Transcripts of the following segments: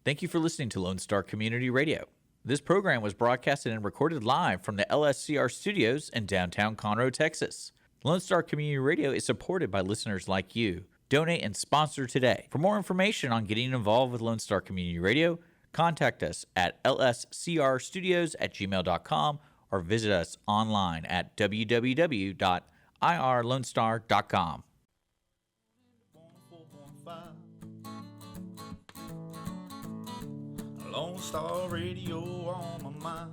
Thank you for listening to Lone Star Community Radio. This program was broadcasted and recorded live from the LSCR studios in downtown Conroe, Texas. Lone Star Community Radio is supported by listeners like you. Donate and sponsor today. For more information on getting involved with Lone Star Community Radio, contact us at lscrstudios@gmail.com or visit us online at www.irlonestar.com. Lone Star Radio on my mind.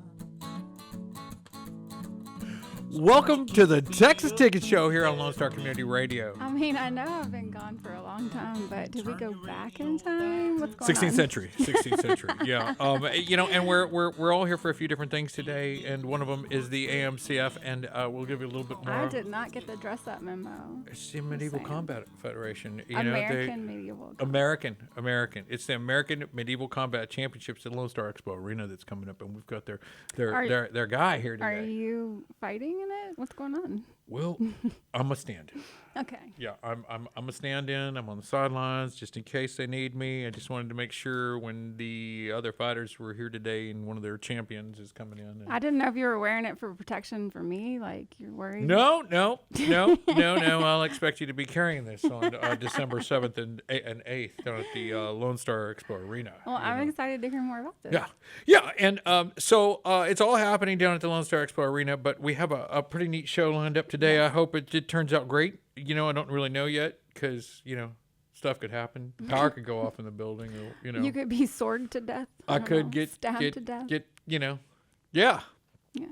Welcome to the Texas Ticket Show here on Lone Star Community Radio. I mean, I know I've been gone for a long time, but did we go back in time? What's going 16th on? century, 16th century. Yeah. And we're all here for a few different things today, and one of them is the AMCF, and we'll give you a little bit more. I did not get the dress up memo. It's the Medieval Combat Federation. Medieval. American. It's the American Medieval Combat Championships at Lone Star Expo Arena that's coming up, and we've got their guy here today. Are you fighting in it? What's going on? Well, I'm a stand-in. Okay. Yeah, I'm a stand-in. I'm on the sidelines just in case they need me. I just wanted to make sure when the other fighters were here today and one of their champions is coming in. I didn't know if you were wearing it for protection for me. Like you're worried. No. I'll expect you to be carrying this on December 7th and 8th down at the Lone Star Expo Arena. Well, I'm excited to hear more about this. Yeah, and so it's all happening down at the Lone Star Expo Arena, but we have a pretty neat show lined up today. I hope it turns out great. I don't really know yet because, stuff could happen. Power could go off in the building. Or, You could be sworded to death. I could get stabbed to death. Yeah. Yeah.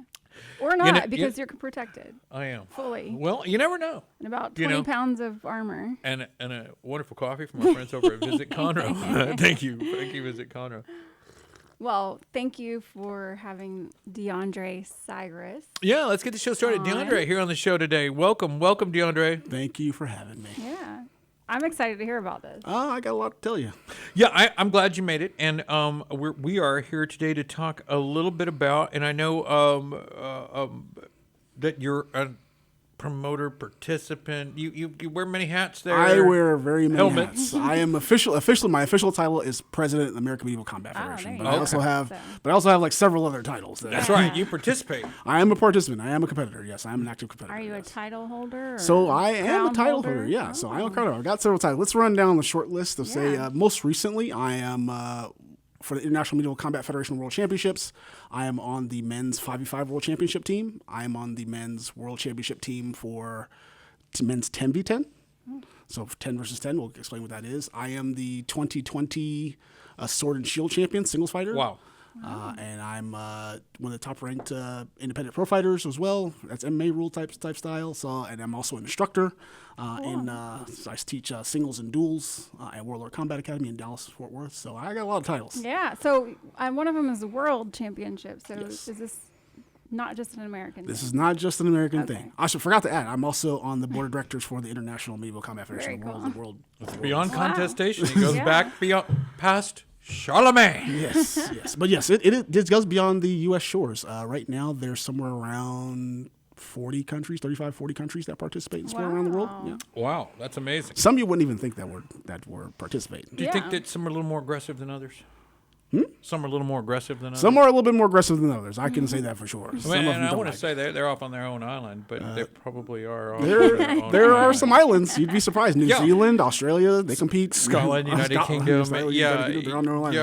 Or not, because you're protected. I am. Fully. Well, you never know. And about 20 pounds of armor. And a wonderful coffee from our friends over at Visit Conroe. Thank you, Visit Conroe. Well, thank you for having Dondre Cyrus. Yeah, let's get the show started. Dondre here on the show today. Welcome, Dondre. Thank you for having me. Yeah. I'm excited to hear about this. I got a lot to tell you. Yeah, I'm glad you made it. And we are here today to talk a little bit about, and I know that you're a promoter, participant. You wear many hats there. I wear very many hats. I am officially my official title is president of the American Medieval Combat Federation. But I also have like several other titles. That's right. You participate. I am a participant. I am a competitor. Yes, I am an active competitor. Are you a title holder? So I am a title holder. Yeah. So I am a title holder. I've got several titles. Let's run down the short list of most recently I am for the International Medieval Combat Federation World Championships. I am on the men's 5v5 World Championship team. I am on the men's World Championship team for men's 10v10. So 10 versus 10, we'll explain what that is. I am the 2020 Sword and Shield Champion, singles fighter. Wow. And I'm one of the top-ranked independent pro fighters as well. That's MMA rule type style. So, and I'm also an instructor. So I teach singles and duels at Warlord Combat Academy in Dallas, Fort Worth. So I got a lot of titles. Yeah. So one of them is the World Championship. So is this not just an American thing? This is not just an American thing. I forgot to add, I'm also on the board of directors for the International Medieval Combat Federation. Very cool. The world. Beyond contestation. It goes back past Charlemagne. Yes. But yes, it goes beyond the U.S. shores. Right now, there's somewhere around 40 countries that participate in sport around the world. Yeah. Wow, that's amazing. Some of you wouldn't even think that we're participating. Do you think that some are a little more aggressive than others? Some are a little more aggressive than others? Some are a little bit more aggressive than others. I can say that for sure. I want to say they're off on their own island, but they probably are. There are some islands. You'd be surprised. New Zealand, Australia, they compete. Scotland, United Kingdom. They're on their own island.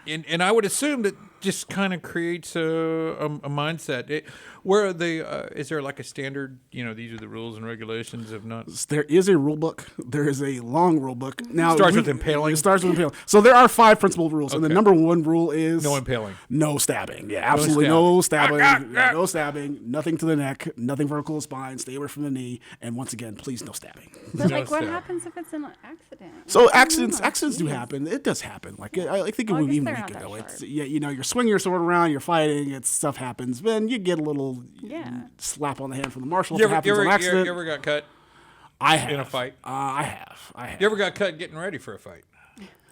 Yeah. And I would assume that just kind of creates a mindset. Where are they? Is there like a standard? These are the rules and regulations. If not, there is a rule book. There is a long rule book. Now starts with impaling. It starts with impaling. So there are 5 principal rules, and the number 1 rule is no impaling, no stabbing. Yeah, absolutely no stabbing. No stabbing. Nothing to the neck. Nothing vertical to the spine. Stay away from the knee. And once again, please no stabbing. But what happens if it's an accident? So accidents do happen. It does happen. Like I think it would even week ago. It's you're swinging your sword around, you're fighting. Stuff happens. Then you get a little slap on the hand from the marshal. You ever got cut? I have. In a fight? I have. You ever got cut getting ready for a fight?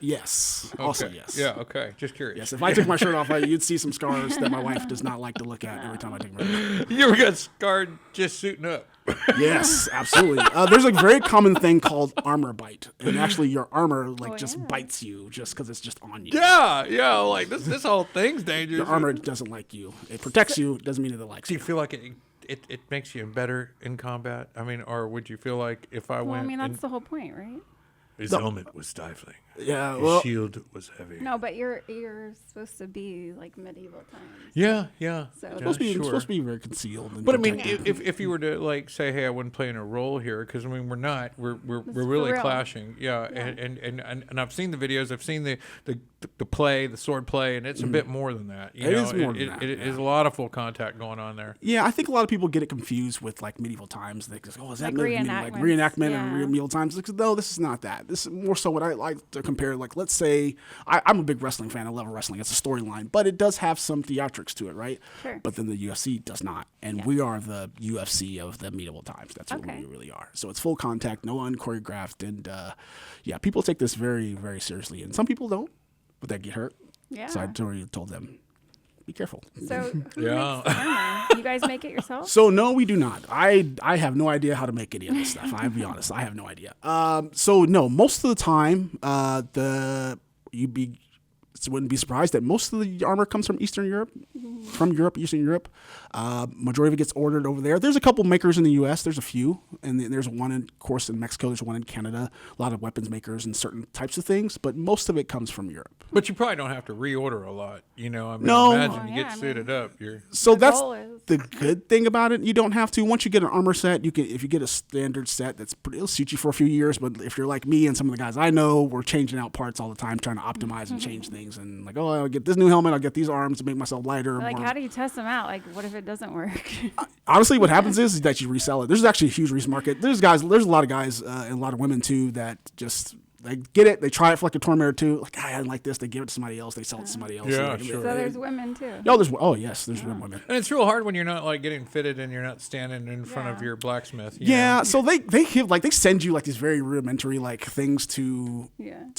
Yes. Okay. Also yes. Yeah. Okay. Just curious. Yes. If I took my shirt off, you'd see some scars that my wife does not like to look at every time I take my shirt off. You ever got scarred just suiting up? Yes, absolutely. There's a very common thing called armor bite, and actually your armor just bites you just because it's just on you. Yeah. Yeah. Like this whole thing's dangerous. Your armor doesn't like you. It protects you. Doesn't mean it likes Do you. you feel like it makes you better in combat? I mean, or would you feel like if I Well, went? I mean, that's the whole point, right? His helmet was stifling. Yeah. His Well, shield was heavy. No, but you're supposed to be like medieval times. Yeah. Yeah. So- yeah, supposed sure. to be very concealed. And But I mean, protected. if you were to like say, "Hey, I wouldn't play in a role here," because I mean, we're not, we're for really real. clashing, yeah. And I've seen the videos, I've seen the play, the sword play, and it's a bit more than that. You It know, is more than that, It yeah. is a lot of full contact going on there. Yeah, I think a lot of people get it confused with like medieval times. They just, is that Like like reenactments, reenactment yeah. and medieval times? Like, no, this is not that. This is more so what I like to compare. Like, let's say I'm a big wrestling fan. I love wrestling. It's a storyline, but it does have some theatrics to it, right? Sure. But then the UFC does not, and we are the UFC of the medieval times. That's what Okay. we really are. So it's full contact, no unchoreographed, and yeah, people take this very, very seriously, and some people don't, but they get hurt. Yeah. So I already told them, be careful. So who Yeah. makes armor? You guys make it yourself? So no, we do not. I have no idea how to make any of this stuff. I'll be honest. I have no idea. So no, most of the time, wouldn't be surprised that most of the armor comes from Eastern Europe, Eastern Europe. Majority of it gets ordered over there. There's a couple makers in the U.S. There's a few, and there's one, of course, in Mexico. There's one in Canada. A lot of weapons makers and certain types of things, but most of it comes from Europe. But you probably don't have to reorder a lot. You know, I mean, No. imagine Well, you yeah, get I mean- suited up. You're So The that's goal is- the good thing about it. You don't have to. Once you get an armor set, you can. If you get a standard set, it'll suit you for a few years. But if you're like me and some of the guys I know, we're changing out parts all the time, trying to optimize and change things. And like, oh, I'll get this new helmet. I'll get these arms to make myself lighter. Like, more- how do you test them out? Like, what if it doesn't work? Honestly, what happens is that you resell it. There's actually a huge resale market. There's a lot of guys and a lot of women too that just they get it, they try it for like a tournament or two. Like, I didn't like this. They give it to somebody else. They sell it to somebody else. Yeah, Like, sure. So there's women too. Yes, there's women. and it's real hard when you're not like getting fitted and you're not standing in front of Yeah. your blacksmith. you Yeah, know? so they give like they send you like these very rudimentary like things to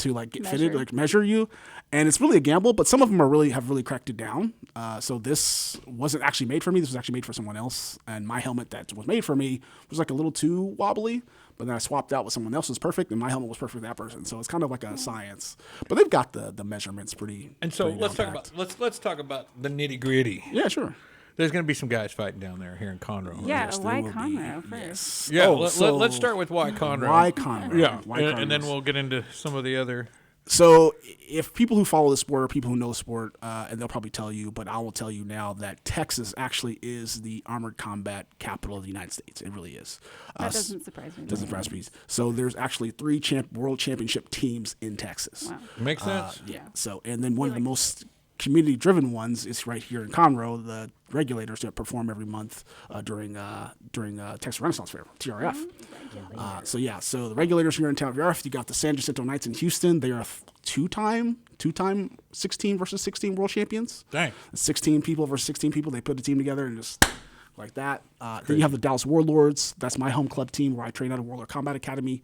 like get fitted, Measure. like measure you, and it's really a gamble. But some of them have really cracked it down. So this wasn't actually made for me. This was actually made for someone else, and my helmet that was made for me was like a little too wobbly. But then I swapped out with someone else's perfect, and my helmet was perfect for that person. So it's kind of like a science. But they've got the measurements pretty. And so pretty let's down talk pat. about let's talk about the nitty gritty. Yeah, sure. There's going to be some guys fighting down there here in Conroe. Yeah, Yes, there why will be. Conroe first? Yes. Yeah, Oh, let's start with why Conroe. Why Conroe? Yeah, Why and then Conroe? we'll get into some of the other. So if people who follow the sport or people who know the sport, and they'll probably tell you, but I will tell you now that Texas actually is the armored combat capital of the United States. It really is. That doesn't surprise me. Doesn't surprise me. So there's actually 3 world championship teams in Texas. Wow. Makes sense. Yeah. So, and then one of the most community-driven ones is right here in Conroe. The regulators that perform every month during Texas Renaissance Fair, TRF. So the regulators here in town, you got the San Jacinto Knights in Houston. They are two-time 16 versus 16 world champions. Dang. 16 people versus 16 people. They put a team together and just like that. Then you have the Dallas Warlords. That's my home club team where I train out of Warlord Combat Academy.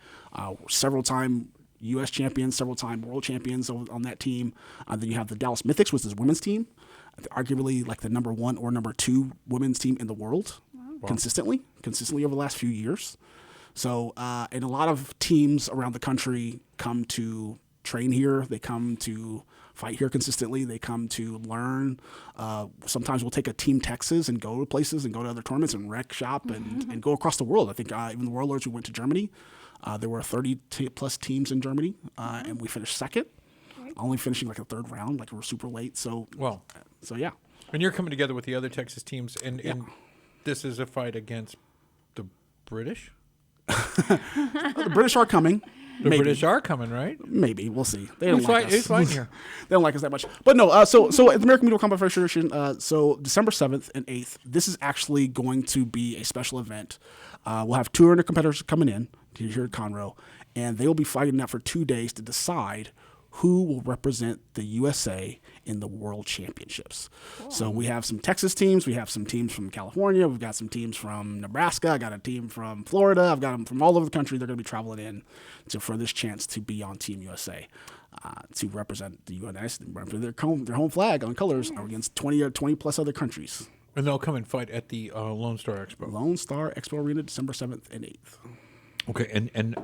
Several-time U.S. champions, several-time world champions on that team. Then you have the Dallas Mythics, which is a women's team. Arguably like the number 1 or number 2 women's team in the world consistently over the last few years. So, and a lot of teams around the country come to train here. They come to fight here consistently. They come to learn. Sometimes we'll take a Team Texas and go to places and go to other tournaments and rec shop and go across the world. I think even the Warlords, we went to Germany. There were 30-plus teams in Germany, and we finished second, only finishing like a third round. Like we were super late. So yeah. And you're coming together with the other Texas teams, and this is a fight against the British. The British are coming. The Maybe. British are coming, right? Maybe. We'll see. They don't like us. Who's fighting here? They don't like us that much. But no, so at the American Medieval Combat Federation, so December 7th and 8th, this is actually going to be a special event. We'll have 200 competitors coming in here at Conroe, and they will be fighting out for 2 days to decide who will represent the USA in the World Championships. Cool. So we have some Texas teams. We have some teams from California. We've got some teams from Nebraska. I got a team from Florida. I've got them from all over the country. They're going to be traveling in for this chance to be on Team USA. To represent the U.S. for their home flag on colors against 20 or 20 plus other countries. And they'll come and fight at the Lone Star Expo. Lone Star Expo Arena, December 7th and 8th. Okay, and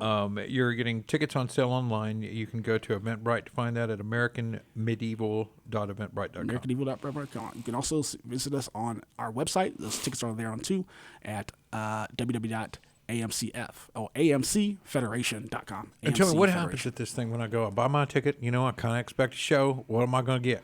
you're getting tickets on sale online. You can go to Eventbrite to find that at AmericanMedieval.eventbrite.com. AmericanMedieval.eventbrite.com. You can also visit us on our website. Those tickets are there on too at AMCFederation.com. And tell me, what happens at this thing when I go? I buy my ticket. I kind of expect a show. What am I going to get?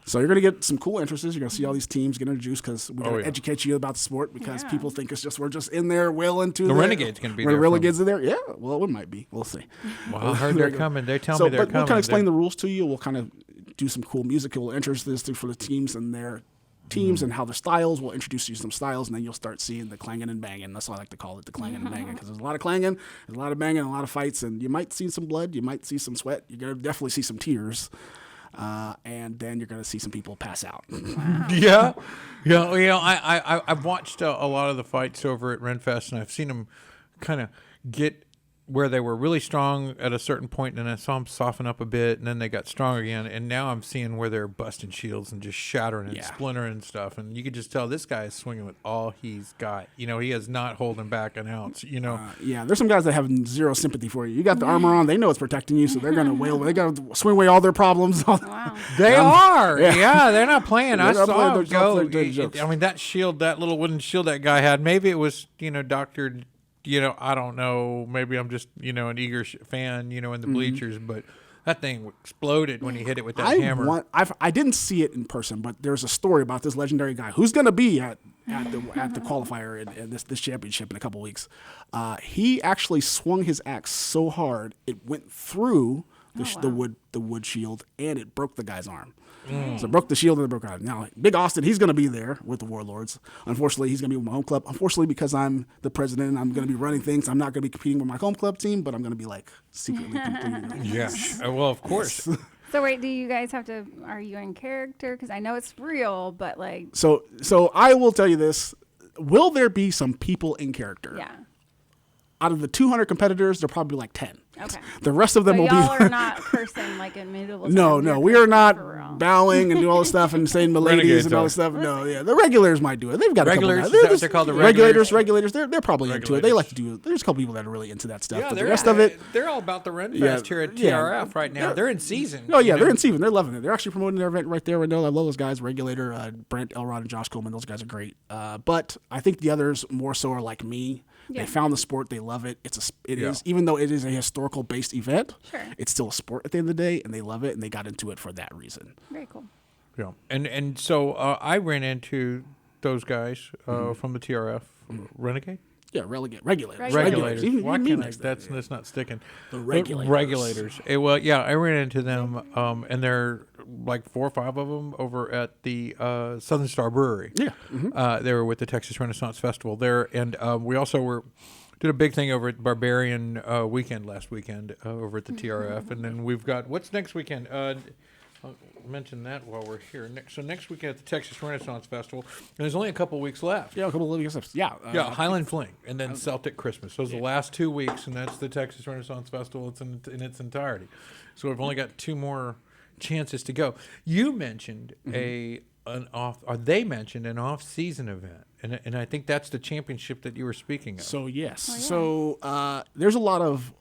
So you're going to get some cool entrances. You're going to see all these teams get introduced because we're going to educate you about the sport because people think we're just in there wailing to the Renegade's going to be there. The Renegade's in there. Yeah, well, it might be. We'll see. Well, I heard they're coming. They tell me they're coming. We'll kind of explain the rules to you. We'll kind of do some cool music. We'll introduce this for the teams and their teams and how their styles. We'll introduce you to some styles, and then you'll start seeing the clanging and banging. That's what I like to call it, the clanging and banging, because there's a lot of clanging, there's a lot of banging, a lot of fights, and you might see some blood, you might see some sweat, you're going to definitely see some tears. And then you're going to see some people pass out. Yeah. I've watched a lot of the fights over at Renfest, and I've seen them kind of get where they were really strong at a certain point, and I saw them soften up a bit, and then they got strong again. And now I'm seeing where they're busting shields and just shattering and splintering and stuff. And you can just tell this guy is swinging with all he's got. He is not holding back an ounce. There's some guys that have zero sympathy for you. You got the armor on; they know it's protecting you, so they're going to wail. They got to swing away all their problems. Wow. They are. Yeah, they're not playing. I saw them go. I mean, that shield, that little wooden shield that guy had. Maybe it was, doctored. I don't know. Maybe I'm just, an eager fan, in the bleachers, but that thing exploded when he hit it with that hammer. I didn't see it in person, but there's a story about this legendary guy who's going to be at the qualifier in this championship in a couple weeks. He actually swung his axe so hard it went through the wood shield and it broke the guy's arm. So it broke the shield and it broke out. Now, Big Austin, he's going to be there with the Warlords. Unfortunately, he's going to be with my home club. Unfortunately, because I'm the president and I'm going to be running things, I'm not going to be competing with my home club team, but I'm going to be secretly competing. Yes. Well, of course. So wait, do you guys have to? Are you in character? Because I know it's real, but So I will tell you this: will there be some people in character? Yeah. Out of the 200 competitors, there are probably 10. Okay. The rest of them will y'all be. Are not cursing in medieval. No, we are not bowing and doing all this stuff and saying "miladies" and all this stuff. No, the regulators might do it. They've got regulars. A couple guys. They're called the regulators. Regulators. They're probably into it. They like to do it. There's a couple people that are really into that stuff. Yeah, but the rest of it, they're all about the Renfest here at TRF right now. They're in season. Oh yeah, they're in season. They're loving it. They're actually promoting their event right there. I know I love those guys. Regulator, Brent Elrod, and Josh Coleman. Those guys are great. But I think the others more so are like me. They found the sport. They love it. It is, even though it is a historical based event, it's still a sport at the end of the day, and they love it, and they got into it for that reason. Very cool. Yeah, and so I ran into those guys from the TRF Renegade. Yeah, regulators. Why can't I? That's not sticking. The regulators. Regulators. I ran into them, and they're 4 or 5 of them over at the Southern Star Brewery. Yeah. They were with the Texas Renaissance Festival there, and we also did a big thing over at Barbarian weekend last weekend over at the TRF, and then we've got what's next weekend. I'll mention that while we're here. Next weekend at the Texas Renaissance Festival, and there's only a couple weeks left. Yeah, a couple of weeks left. Yeah. Highland Fling, and then Celtic Christmas. Those are the last 2 weeks, and that's the Texas Renaissance Festival. It's in its entirety. So we've only got 2 more chances to go. You mentioned they mentioned an off-season event, and I think that's the championship that you were speaking of. So yes, there's a lot of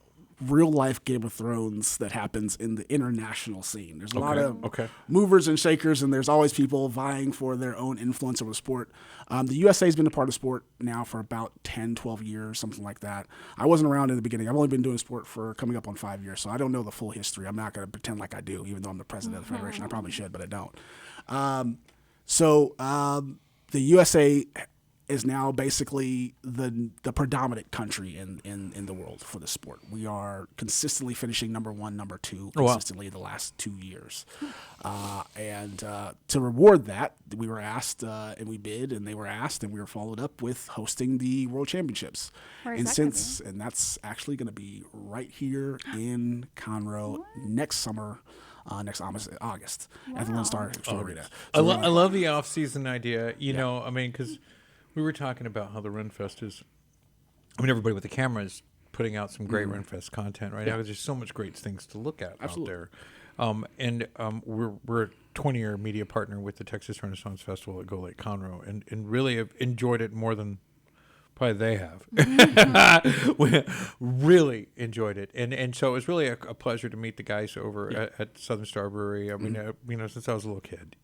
real life Game of Thrones that happens in the international scene. There's a lot of movers and shakers, and there's always people vying for their own influence over the sport. The USA has been a part of sport now for about 10, 12 years, something like that. I wasn't around in the beginning. I've only been doing sport for coming up on 5 years, so I don't know the full history. I'm not going to pretend like I do, even though I'm the president of the federation. I probably should, but I don't. The USA is now basically the predominant country in the world for the sport. We are consistently finishing number 1, number 2 consistently the last 2 years. And to reward that, we were asked and we bid, and they were asked, and we were followed up with hosting the World Championships. And that's actually going to be right here in Conroe next summer. next August at the Lone Star Expo Arena. I love the off-season idea. You know, I mean, because we were talking about how the Renfest is. I mean, everybody with the camera is putting out some great Renfest content right now. There's just so much great things to look at out there. We're a 20-year media partner with the Texas Renaissance Festival at Golakeconroe, and really have enjoyed it more than probably they have. We really enjoyed it, and so it was really a pleasure to meet the guys over at Southern Star Brewery. I mean, since I was a little kid,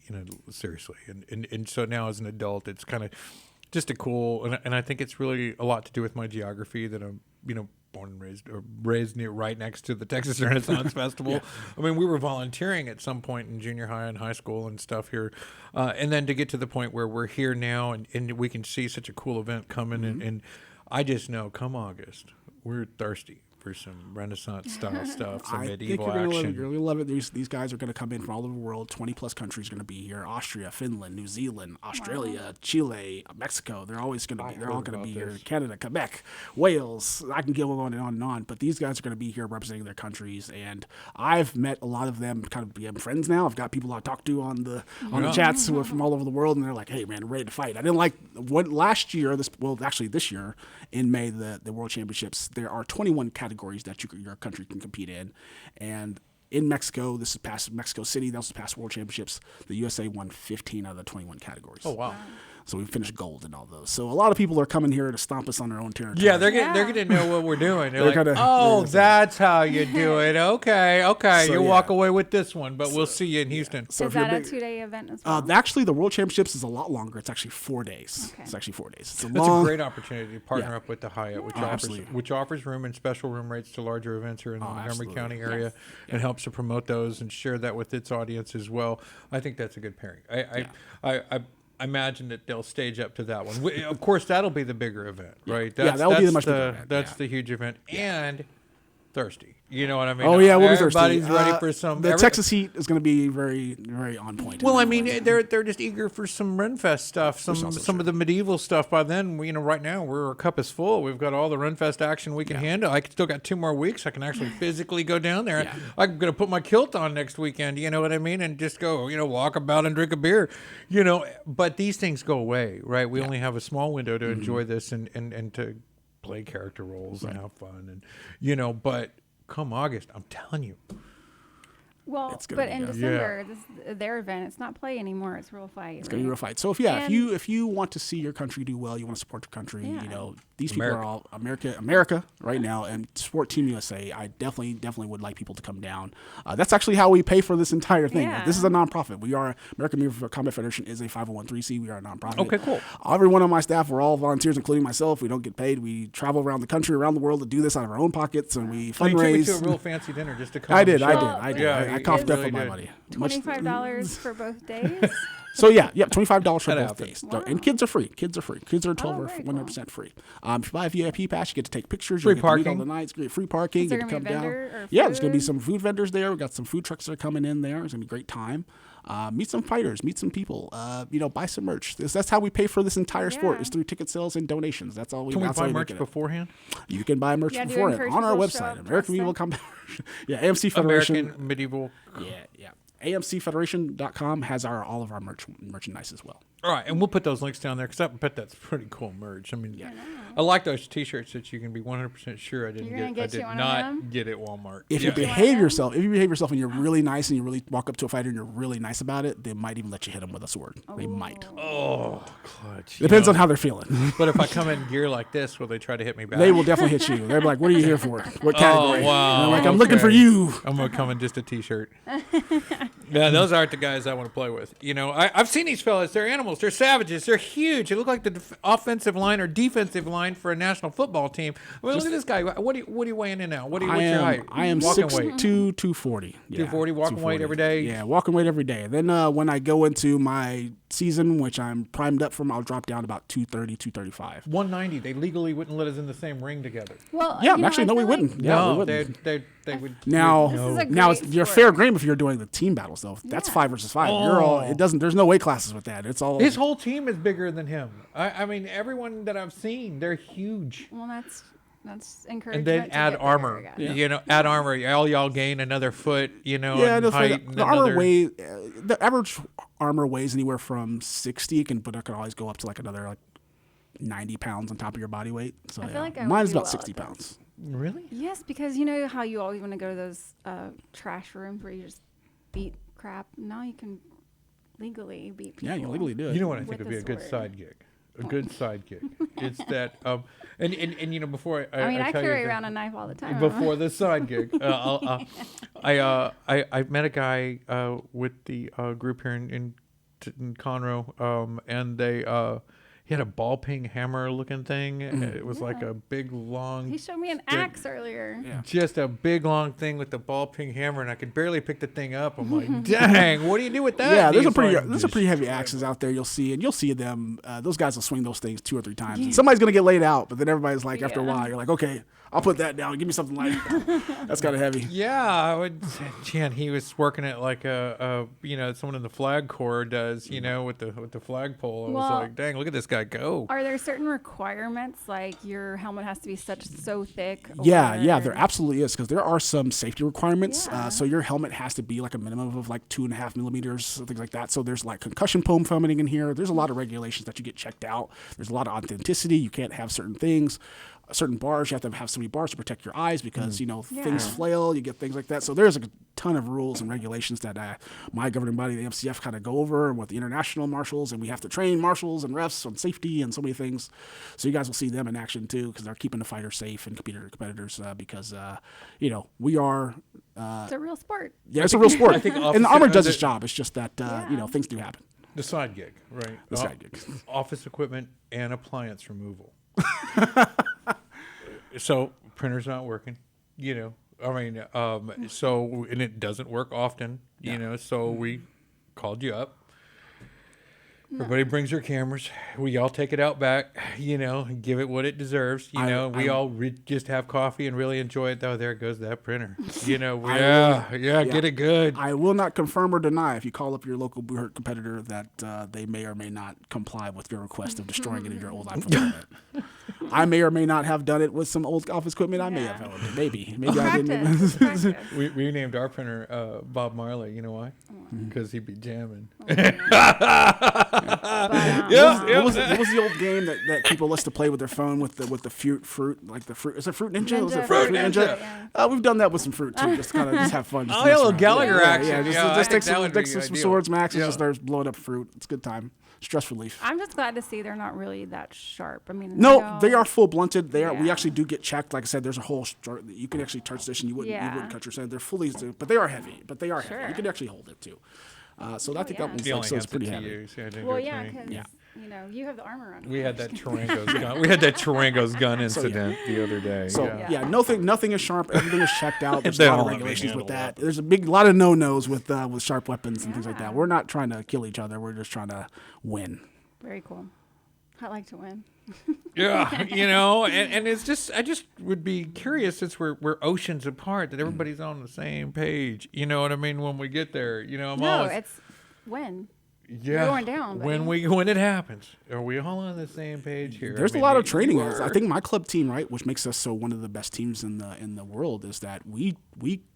seriously, and so now as an adult, it's kind of just a cool, and I think it's really a lot to do with my geography that I'm, born and raised near right next to the Texas Renaissance Festival. I mean, we were volunteering at some point in junior high and high school and stuff here. And then to get to the point where we're here now and we can see such a cool event coming. And I just know come August, we're thirsty for some Renaissance style stuff, some medieval action. You're going to love it. These guys are going to come in from all over the world. 20 plus countries are going to be here. Austria, Finland, New Zealand, Australia, Chile, Mexico. They're always going to be. They're all going to be here. Canada, Quebec, Wales. I can go on and on and on. But these guys are going to be here representing their countries. And I've met a lot of them. Kind of become friends now. I've got people I talk to on the chats who are from all over the world, and they're like, "Hey, man, I'm ready to fight." I didn't like last year. This year in May, the World Championships. There are 21 categories that your country can compete in, and in Mexico, this is past Mexico City, that was the past World Championships, the USA won 15 out of the 21 categories. Oh, wow. So we finished gold in all those. So a lot of people are coming here to stomp us on their own territory. Yeah, they're going to know what we're doing. They're like, that's how you do it. Okay. So, you walk away with this one, but we'll see you in Houston. So is that a 2-day event as well? Actually, the World Championships is a lot longer. It's actually 4 days. Okay. It's actually 4 days. It's a great opportunity to partner up with the Hyatt, which offers room and special room rates to larger events here in the Montgomery County area and helps to promote those and share that with its audience as well. I think that's a good pairing. I imagine that they'll stage up to that one. Of course, that'll be the bigger event, right? That'll be the much bigger event. That's the huge event. And thirsty. You know what I mean? Oh, yeah, we'll be thirsty. Everybody's ready for some. The Texas heat is going to be very, very on point. Well, I mean, they're just eager for some Renfest stuff, some of the medieval stuff. By then, right now, our cup is full. We've got all the Renfest action we can handle. I still got 2 more weeks. I can actually physically go down there. Yeah. I'm going to put my kilt on next weekend, you know what I mean? And just go, walk about and drink a beer, But these things go away, right? We only have a small window to enjoy this and to play character roles and have fun. And, but come August, I'm telling you. Well, but in December, their event, it's not play anymore. It's real fight. It's going to be real fight. So if you want to see your country do well, you want to support your country, these people are all America right now, and support Team USA. I definitely would like people to come down. That's actually how we pay for this entire thing. Yeah. This is a nonprofit. We are American Medieval Combat Federation is a 501(c)(3). We are a nonprofit. Okay, cool. Everyone on my staff, we're all volunteers, including myself. We don't get paid. We travel around the country, around the world to do this out of our own pockets, and we fundraise. You took me to a real fancy dinner just to come. I did. I coughed up on my money. $25 for both days. So $25 for both days. Wow. And kids are free. Kids are 12 or 100% free. If you buy a VIP pass, you get to take pictures. Free you parking. Get to meet all the nights. Free parking. Is there get to come down. There's going to be some food vendors there. We've got some food trucks that are coming in there. It's going to be a great time. Meet some fighters. Meet some people. Buy some merch. That's how we pay for this entire sport. Is through ticket sales and donations. That's all we. Can we buy merch beforehand? You can buy merch beforehand on our website. American Medieval Combat. AMC Federation. American Medieval. Yeah. AMCFederation.com has all of our merchandise as well. All right, and we'll put those links down there because I bet that's pretty cool merch. I mean, I like those T-shirts that you can be 100% sure I did not get at Walmart. If you behave yourself, and you're really nice and you really walk up to a fighter and you're really nice about it, they might even let you hit them with a sword. They might. Oh, clutch. Depends on how they're feeling. But if I come in gear like this, will they try to hit me back? They will definitely hit you. They're like, "What are you here for? What category?" Oh, wow. I'm looking for you. I'm gonna come in just a T-shirt. Yeah, those aren't the guys I want to play with. I've seen these fellas. They're animals. They're savages. They're huge. They look like the offensive line or defensive line for a national football team. Look at this guy. What are you weighing in now? What's your height? I am 6'2", 240. 240, walking weight every day? Yeah, walking weight every day. Then when I go into my season, which I'm primed up from, I'll drop down about 230, 235. 190. They legally wouldn't let us in the same ring together. Well, actually, no, we wouldn't. No, we wouldn't. They would. Now you're fair game if you're doing the team battles though. That's 5 versus 5. You're all. It doesn't. There's no weight classes with that. It's all. His whole team is bigger than him. I mean, everyone that I've seen, they're huge. Well, that's That's And encouragement. then to add get armor. bigger, I guess. You know, add armor. All y'all gain another foot. You know, Yeah, and that's right. height. And The armor another- weighs. The average armor weighs anywhere from 60, but it can always go up to like another 90 pounds on top of your body weight. So I feel yeah. like I would Mine's do about well 60 at that. pounds. Really? Yes, because you know how you always want to go to those trash rooms where you just beat crap. Now you can legally beat people. Yeah, you legally do it. You know what I think With would be a this good word. side gig? A good side gig. It's that, and you know, before I mean, I tell you carry the- around a knife all the time. before the side gig, I met a guy with the group here in Conroe, and they he had a ball peen hammer looking thing. It was like a big long. He showed me an axe earlier. Yeah. Just a big long thing with the ball peen hammer, and I could barely pick the thing up. I'm like, dang, what do you do with that? Yeah, And there's he's like, there's some pretty heavy axes out there. You'll see them. Those guys will swing those things 2 or 3 times. And somebody's gonna get laid out, but then everybody's like, after a Yeah. while, you're like, okay, I'll put that down. Give me something light. That's kind of heavy. Yeah, I would. Jan, he was working at like someone in the flag corps does, with the flagpole. I was Well, like, dang, look at this guy go. Are there certain requirements, like your helmet has to be so thick? Yeah, or- there absolutely is, because there are some safety requirements. Yeah. So your helmet has to be like a minimum of like 2.5 millimeters, things like that. So there's like concussion foam foaming in here. There's a lot of regulations that you get checked out. There's a lot of authenticity. You can't have certain things. Certain bars, you have to have so many bars to protect your eyes because things flail, you get things like that. So there's a ton of rules and regulations that my governing body, the AMCF, kind of go over with the international marshals, and we have to train marshals and refs on safety and so many things. So you guys will see them in action too, because they're keeping the fighters safe and competitors because we are. It's a real sport. Yeah, it's a real sport, think and officer- the armor does its job. It's just that things do happen. The side gig, right? The side gig. Office equipment and appliance removal. So printer's not working, so, and it doesn't work often, so we called you up. Everybody brings their cameras. We all take it out back, and give it what it deserves. We all just have coffee and really enjoy it. Oh, there goes that printer. Get it good. I will not confirm or deny if you call up your local Blue Hurt competitor that they may or may not comply with your request of destroying any of your old iPhone equipment. I may or may not have done it with some old office equipment. I may have done it. Maybe I didn't. Practice. We named our printer Bob Marley. You know why? Because he'd be jamming. But, What was the old game that people used to play with their phone with the fruit like the fruit? Is it Fruit Ninja? Was it Fruit Ninja. Yeah. We've done that with some fruit too, just kind of just have fun. Just Oh, mess yeah, a little around. Gallagher action. Yeah, Yeah, I just think take that would be some ideal. swords, max, and Yeah. just start blowing up fruit. It's a good time. Stress relief. I'm just glad to see they're not really that sharp. I mean, No, they are full blunted. They are. We Yeah. actually do get checked. Like I said, there's a whole. You can actually touch this, and you wouldn't Yeah. cut your sand. They're fully, but they are heavy. But they are heavy. Sure. You can actually hold it too. So I think yeah. that one's The only so it's answer pretty to heavy. use. Yeah, didn't Well, go to yeah, me. because Yeah. you have the armor on. We had that Tarango's gun. We had that Tarango's gun incident the other day. So yeah. yeah, nothing is sharp. Everything is checked out. There's They a lot of don't let me regulations with handle that. There's a lot of no-nos with sharp weapons and things like that. Yeah. We're not trying to kill each other. We're just trying to win. Very cool. I like to win. Yeah, and it's just, I just would be curious, since we're oceans apart, that everybody's on the same page. You know what I mean? When we get there, I'm No, always, it's win. yeah, going down, when it happens, are we all on the same page here? There's I a mean, lot of you training. are- I think my club team, right, which makes us so one of the best teams in the world, is that we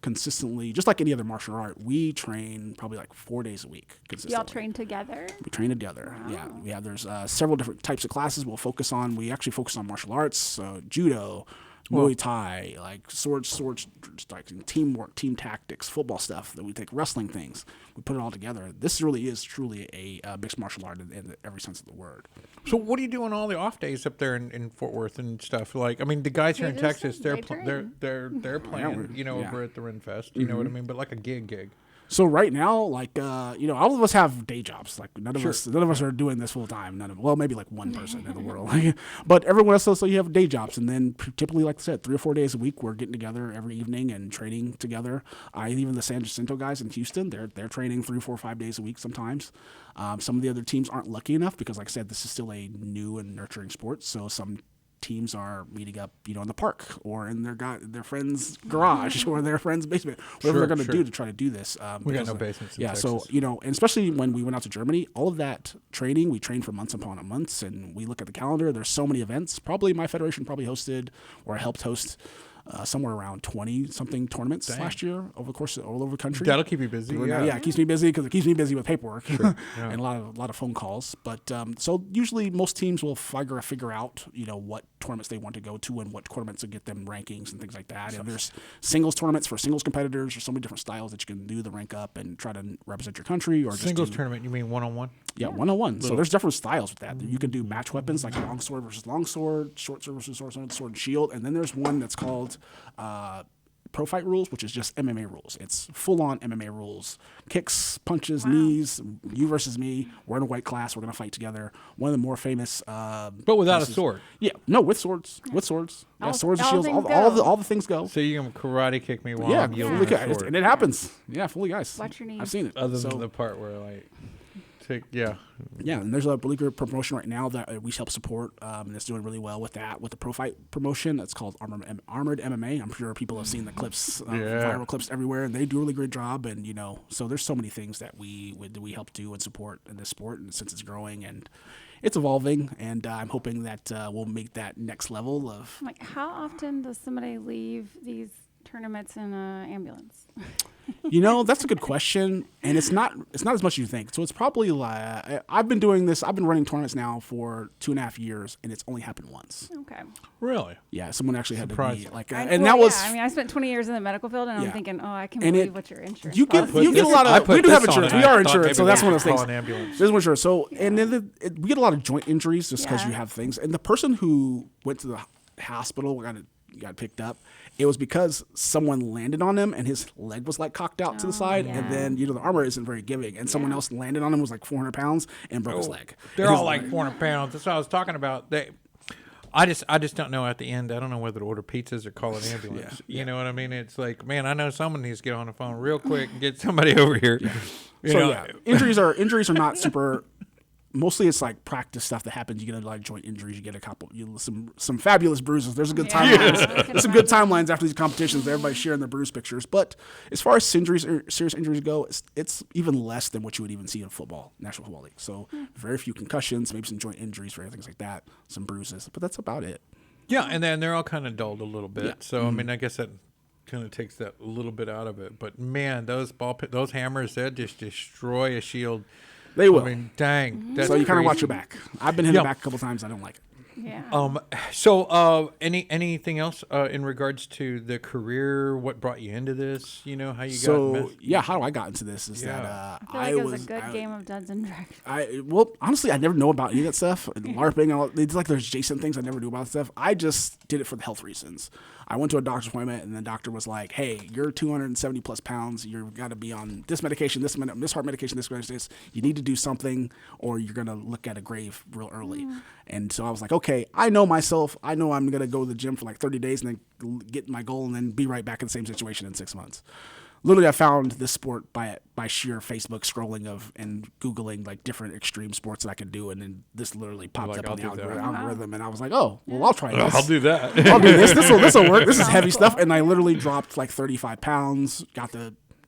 consistently, just like any other martial art, we train probably like 4 days a week consistently. Y'all train together. We train together. Yeah. There's several different types of classes we'll focus on. We actually focus on martial arts, judo, Muay Thai, like sword striking, teamwork, team tactics, football stuff. That we take wrestling things. We put it all together. This really is truly a mixed martial art in every sense of the word. So what do you do on all the off days up there in Fort Worth and stuff? Like, I mean, the guys here in They just- Texas, they they're train. playing, yeah. over at the Renfest. You know what I mean? But like a gig. So right now, like all of us have day jobs. Like none of us are doing this full time. Maybe like one person in the world. But everyone else, so you have day jobs, and then typically, like I said, 3 or 4 days a week, we're getting together every evening and training together. Even the San Jacinto guys in Houston, they're training 3, 4, 5 days a week sometimes. Some of the other teams aren't lucky enough because, like I said, this is still a new and nurturing sport. So some teams are meeting up, in the park or in their friend's garage or their friend's basement, whatever they're going to do to try to do this. We got no basements in Texas. So, and especially when we went out to Germany, all of that training, we trained for months upon months, and we look at the calendar. There's so many events. Probably my federation hosted or helped host somewhere around 20-something tournaments last year over the course of all over the country. That'll keep you busy. Yeah, it keeps me busy because it keeps me busy with paperwork and a lot of phone calls. But so usually most teams will figure out what tournaments they want to go to and what tournaments will get them rankings and things like that. And there's singles tournaments for singles competitors. There's so many different styles that you can do the rank up and try to represent your country. Or singles just tournament, you mean 1-on-1? Yeah, 1-on-1. So there's different styles with that. You can do match weapons like longsword versus longsword, short sword versus sword and shield. And then there's one that's called pro fight rules, which is just MMA rules. It's full-on MMA rules. Kicks, punches, knees, you versus me. We're in a white class. We're going to fight together. One of the more famous... but without a sword. Yeah. No, with swords. With swords. Yeah, swords and shields. things All the things go. So you can karate kick me while Yeah, I'm yielding fully, a sword. and it happens. Yeah, fully, guys. Watch your knees. I've seen it. Other than the part where Yeah, and there's a really good promotion right now that we help support, and it's doing really well with that. With the pro fight promotion, it's called Armored MMA. I'm sure people have seen the clips, viral clips everywhere, and they do a really great job. And so there's so many things that we help do and support in this sport, and since it's growing and it's evolving, and I'm hoping that we'll make that next level of. Like, how often does somebody leave these tournaments in an ambulance? That's a good question, and it's not as much as you think. So it's probably like I've been doing this. I've been running tournaments now for 2.5 years, and it's only happened once. Okay. Really? Yeah, someone actually had to be like, I spent 20 years in the medical field, and I'm thinking, I can't believe what your insurance. You get a lot of. We do have insurance. We are insured, so that's one of those things. An ambulance. There's one insurance. So and then we get a lot of joint injuries just because you have things. And the person who went to the hospital got picked up. It was because someone landed on him and his leg was like cocked out to the side, and then the armor isn't very giving, and someone else landed on him, was like 400 pounds and broke his leg. They're all like 400 pounds. That's what I was talking about. I just don't know at the end. I don't know whether to order pizzas or call an ambulance. You know what I mean? It's like, man, I know someone needs to get on the phone real quick and get somebody over here. Injuries are not super. Mostly it's like practice stuff that happens. You get a lot of joint injuries. You get a couple, some fabulous bruises. There's a good timelines. There's some good timelines after these competitions. Everybody's sharing their bruise pictures. But as far as injuries or serious injuries go, it's even less than what you would even see in football, National Football League. So very few concussions, maybe some joint injuries, very things like that, some bruises. But that's about it. Yeah, and then they're all kind of dulled a little bit. Yeah. So I mean, I guess that kind of takes that a little bit out of it. But man, those hammers, that just destroy a shield. They will. I mean, dang. That's so you kind of crazy. watch your back. I've been hit in the back a couple times. I don't like it. Yeah. So anything else in regards to the career? What brought you into this? How you got? How I got into this is that I feel like it was a good game of Dungeons and Dragons. Honestly, I never know about any of that stuff. LARPing, it's like there's adjacent things I never knew about stuff. I just did it for the health reasons. I went to a doctor's appointment, and the doctor was like, "Hey, you're 270 plus pounds. You've got to be on this medication, this heart medication, this. You need to do something, or you're gonna look at a grave real early." And so I was like, "Okay, I know myself. I know I'm gonna go to the gym for like 30 days and then get my goal, and then be right back in the same situation in 6 months." Literally, I found this sport by sheer Facebook scrolling and Googling like different extreme sports that I could do, and then this literally popped up on the algorithm, and I was like, "Oh, well, I'll try this. I'll do that. I'll do this. This will work. This is heavy stuff." And I literally dropped like 35 pounds.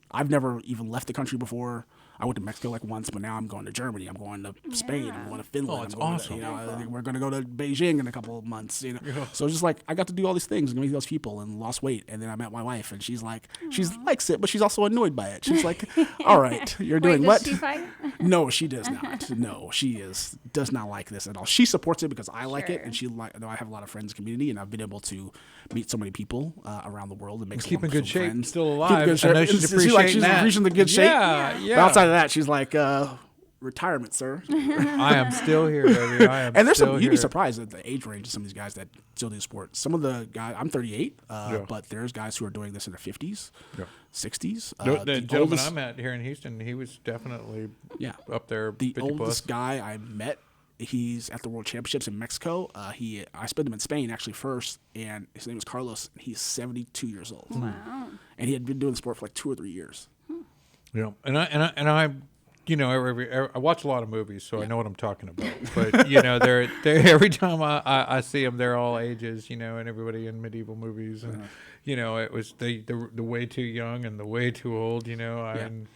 I've never even left the country before. I went to Mexico like once, but now I'm going to Germany. I'm going to Spain. I'm going to Finland. Oh, it's awesome. We're going to go to Beijing in a couple of months. So it's just like I got to do all these things and meet those people and lost weight. And then I met my wife, and she likes it, but she's also annoyed by it. She's like, "All right, you're doing what?" Does she fight? No, she does not. No, does not like this at all. She supports it because I like it, and I have a lot of friends in the community, and I've been able to meet so many people around the world and make keep in good shape, friends. still alive. Keep in good shape. She's appreciating that. She's reaching the good shape. Yeah. But outside of that, she's like, retirement, sir. I am still here, baby. And there's you'd be surprised at the age range of some of these guys that still do sports. Some of the guys, I'm 38, but there's guys who are doing this in their 50s, 60s. The gentleman I met here in Houston, he was definitely up there. The 50 oldest plus. guy I met, he's at the World Championships in Mexico. I spent him in Spain actually first, and his name is Carlos, and he's 72 years old. Wow. And he had been doing the sport for like 2 or 3 years. Yeah, and I I watch a lot of movies, so I know what I'm talking about. But they're every time I see them, they're all ages, and everybody in medieval movies, and it was the way too young and the way too old, and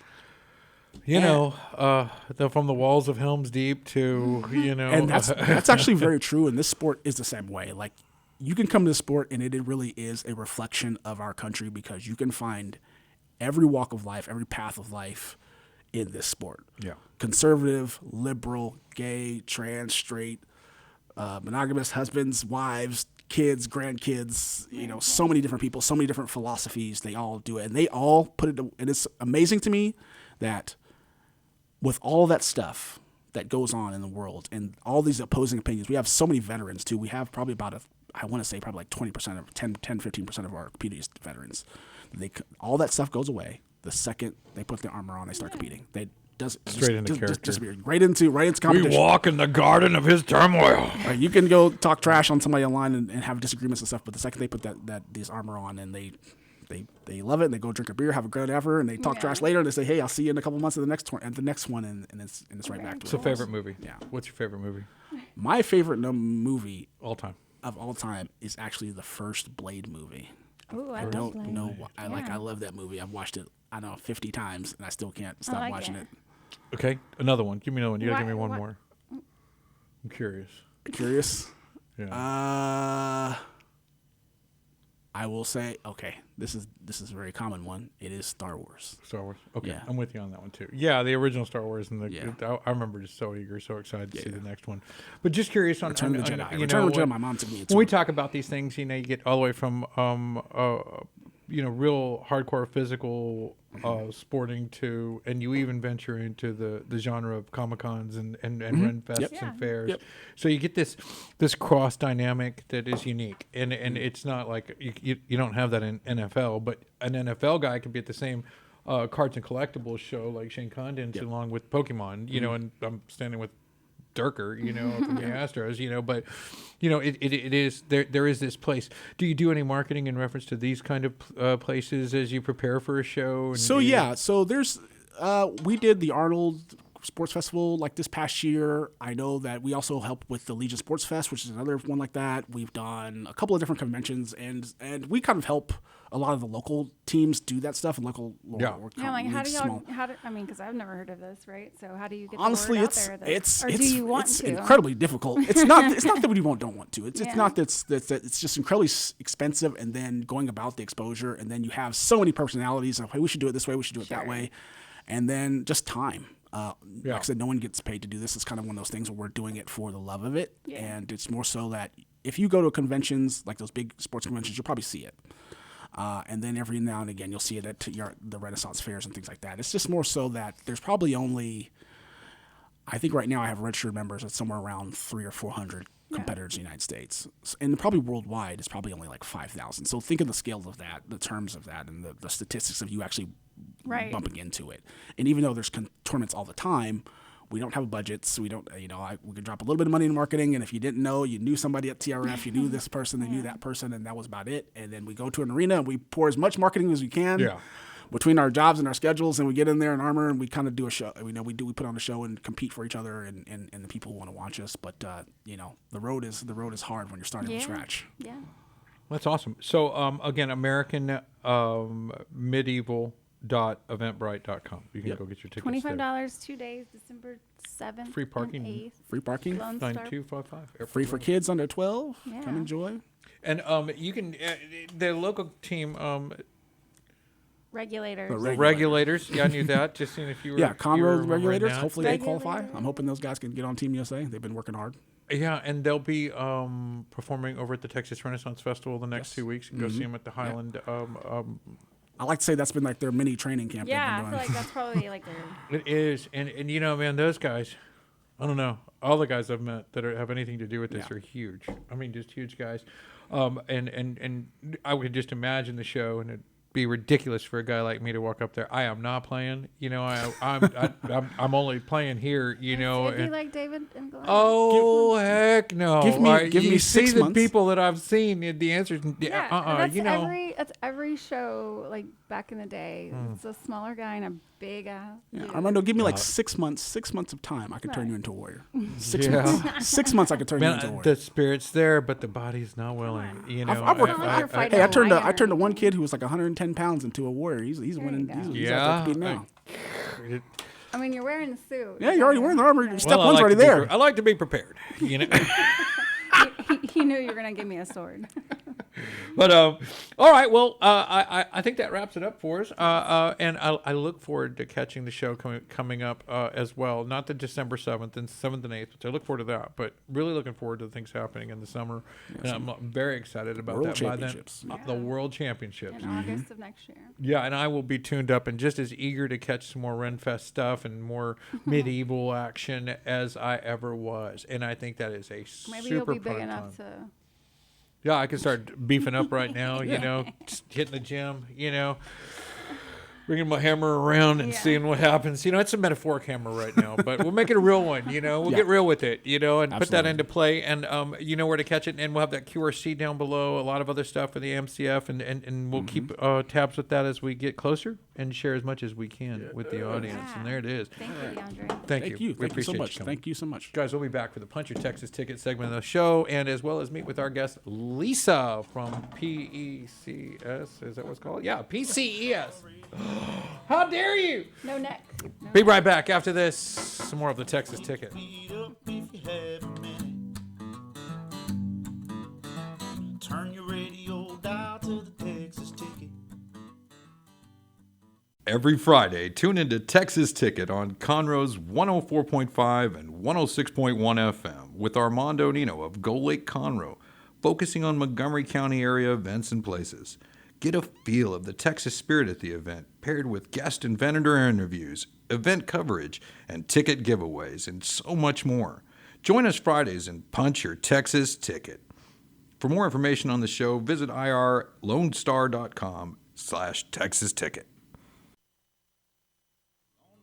from the walls of Helm's Deep to and that's actually very true. And this sport is the same way. Like, you can come to this sport, and it really is a reflection of our country, because you can find every walk of life, every path of life in this sport. Yeah. Conservative, liberal, gay, trans, straight, monogamous husbands, wives, kids, grandkids, so many different people, so many different philosophies. They all do it, and they all put it. And it's amazing to me that with all that stuff that goes on in the world and all these opposing opinions, we have so many veterans too. We have probably about I want to say probably like 20% of 15% of our community is veterans. All that stuff goes away the second they put the armor on. They start competing. They straight into character. Disappear right into competition. We walk in the garden of his turmoil. Right, you can go talk trash on somebody online and have disagreements and stuff, but the second they put this armor on, and they love it, and they go drink a beer, have a good effort, and they talk trash later, and they say, "Hey, I'll see you in a couple months at the next one," and it's right back to it. It's a favorite movie. Yeah. What's your favorite movie? My favorite movie of all time is actually the first Blade movie. Oh, I don't know why. I love that movie. I've watched it 50 times, and I still can't stop watching it. Okay, another one. Give me another one. You gotta give me one more. I'm curious. Yeah. I will say, okay, this is a very common one. It is Star Wars. Okay, yeah. I'm with you on that one too. Yeah, the original Star Wars, and I remember just so eager, so excited to see the next one. But just curious on Return of the Jedi. Return of the Jedi. My mom took me. When we talk about these things, you get all the way from real hardcore physical sporting to, and you even venture into the genre of Comic-Cons and Ren Fests and fairs. Yep. So you get this cross dynamic that is unique, and it's not like you don't have that in NFL, but an NFL guy could be at the same cards and collectibles show like Shane Condon's along with Pokemon, and I'm standing with Durker, from the Astros, but it is there is this place. Do you do any marketing in reference to these kind of places as you prepare for a show? So there's we did the Arnold Sports Festival like this past year. I know that we also help with the Legion Sports Fest, which is another one like that. We've done a couple of different conventions, and we kind of help a lot of the local teams do that stuff and local. Like how do y'all? Because I've never heard of this, right? So how do you get honestly, the word out there? It's incredibly difficult. It's not that we don't want to. It's not that it's just incredibly expensive, and then going about the exposure, and then you have so many personalities. Hey, we should do it this way. We should do it that way, and then just time. Like I said, no one gets paid to do this. It's kind of one of those things where we're doing it for the love of it, and it's more so that if you go to conventions like those big sports conventions, you'll probably see it. And then every now and again, you'll see it at the Renaissance fairs and things like that. It's just more so that there's probably only, I think right now I have registered members at somewhere around 300 or 400 competitors in the United States. And probably worldwide, it's probably only like 5,000. So think of the scale of that, the terms of that, and the statistics of you actually bumping into it. And even though there's tournaments all the time, we don't have a budget, so we don't, we could drop a little bit of money in marketing, and if you didn't know, you knew somebody at TRF, you knew this person, they knew that person, and that was about it. And then we go to an arena, and we pour as much marketing as we can between our jobs and our schedules, and we get in there in armor, and we kind of do a show. We put on a show and compete for each other and the people who want to watch us. But the road is hard when you're starting from scratch. Yeah. That's awesome. So again, American Medieval .eventbrite.com. You can go get your tickets. $25, 2 days, December 7th. Free parking. And 8th. Free parking. 9255. Free for kids under 12. Yeah. Come enjoy. And you can the local team Regulators. Regulators. Yeah, I knew that. Just seeing if you were. Yeah, Conroe regulators. Right, hopefully they qualify. I'm hoping those guys can get on Team USA. They've been working hard. Yeah, and they'll be performing over at the Texas Renaissance Festival the next 2 weeks. You can go see them at the Highland. I like to say that's been like their mini training camp. Yeah, I feel like that's probably like their. It is, and man, those guys. I don't know. All the guys I've met that have anything to do with this are huge. I mean, just huge guys. And I would just imagine the show, and be ridiculous for a guy like me to walk up there. I am not playing. You know, I'm only playing here. You know, It'd be and, like David and Goliath. oh heck no! Give me you 6 see the months. people that I've seen. The answer is That's you know. that's every show like back in the day. It's a smaller guy and a big ass. Yeah, dude. Armando, give me like 6 months. 6 months of time, I could turn you into a warrior. 6 Yeah. months. 6 months, I could turn you into a Man, warrior. the spirit's there, but the body's not willing. You know, I've worked- Hey, I turned to one kid who was like 110 pounds into a warrior. He's you winning. go. He's out there competing now. I mean, you're wearing the suit. Yeah, you're already wearing the armor. Step Well, I one's like already to be there. I like to be prepared. You know. He knew you were gonna give me a sword. But all right, well, I think that wraps it up for us, and I look forward to catching the show coming up as well. Not the December 7th and 7th and 8th, which I look forward to that, but really looking forward to the things happening in the summer, and I'm very excited about World that. Championships. By then, the World Championships. In August of next year. Yeah, and I will be tuned up and just as eager to catch some more Renfest stuff and more medieval action as I ever was, and I think that is a Maybe super you'll be big prime enough time. to. Yeah, I can start beefing up right now, you know, just hitting the gym, you know, bringing my hammer around and Yeah. seeing what happens. You know, it's a metaphoric hammer right now, but we'll make it a real one, you know. We'll get real with it, you know, and put that Absolutely. into play. And you know where to catch it. And we'll have that QRC down below, a lot of other stuff for the AMCF. And we'll keep tabs with that as we get closer and share as much as we can with the audience. Yeah. And there it is. Thank you, Dondre. Thank you. Thank you. We Thank you so appreciate much. coming. Thank you so much. Guys, we'll be back for the Punch Your Texas Ticket segment of the show, and as well as meet with our guest, Lisa from PECS. Is that what it's called? Yeah, PCES. How dare you? No neck. No Be right back after this. Some more of the Texas Ticket. Feet up if you have a minute. Turn your radio dial to the Texas Ticket. Every Friday, tune into Texas Ticket on Conroe's 104.5 and 106.1 FM with Armando Nino of Golakeconroe, focusing on Montgomery County area events and places. Get a feel of the Texas spirit at the event, paired with guest and vendor interviews, event coverage, and ticket giveaways, and so much more. Join us Fridays and punch your Texas ticket. For more information on the show, visit irlonestar.com/Texas Ticket.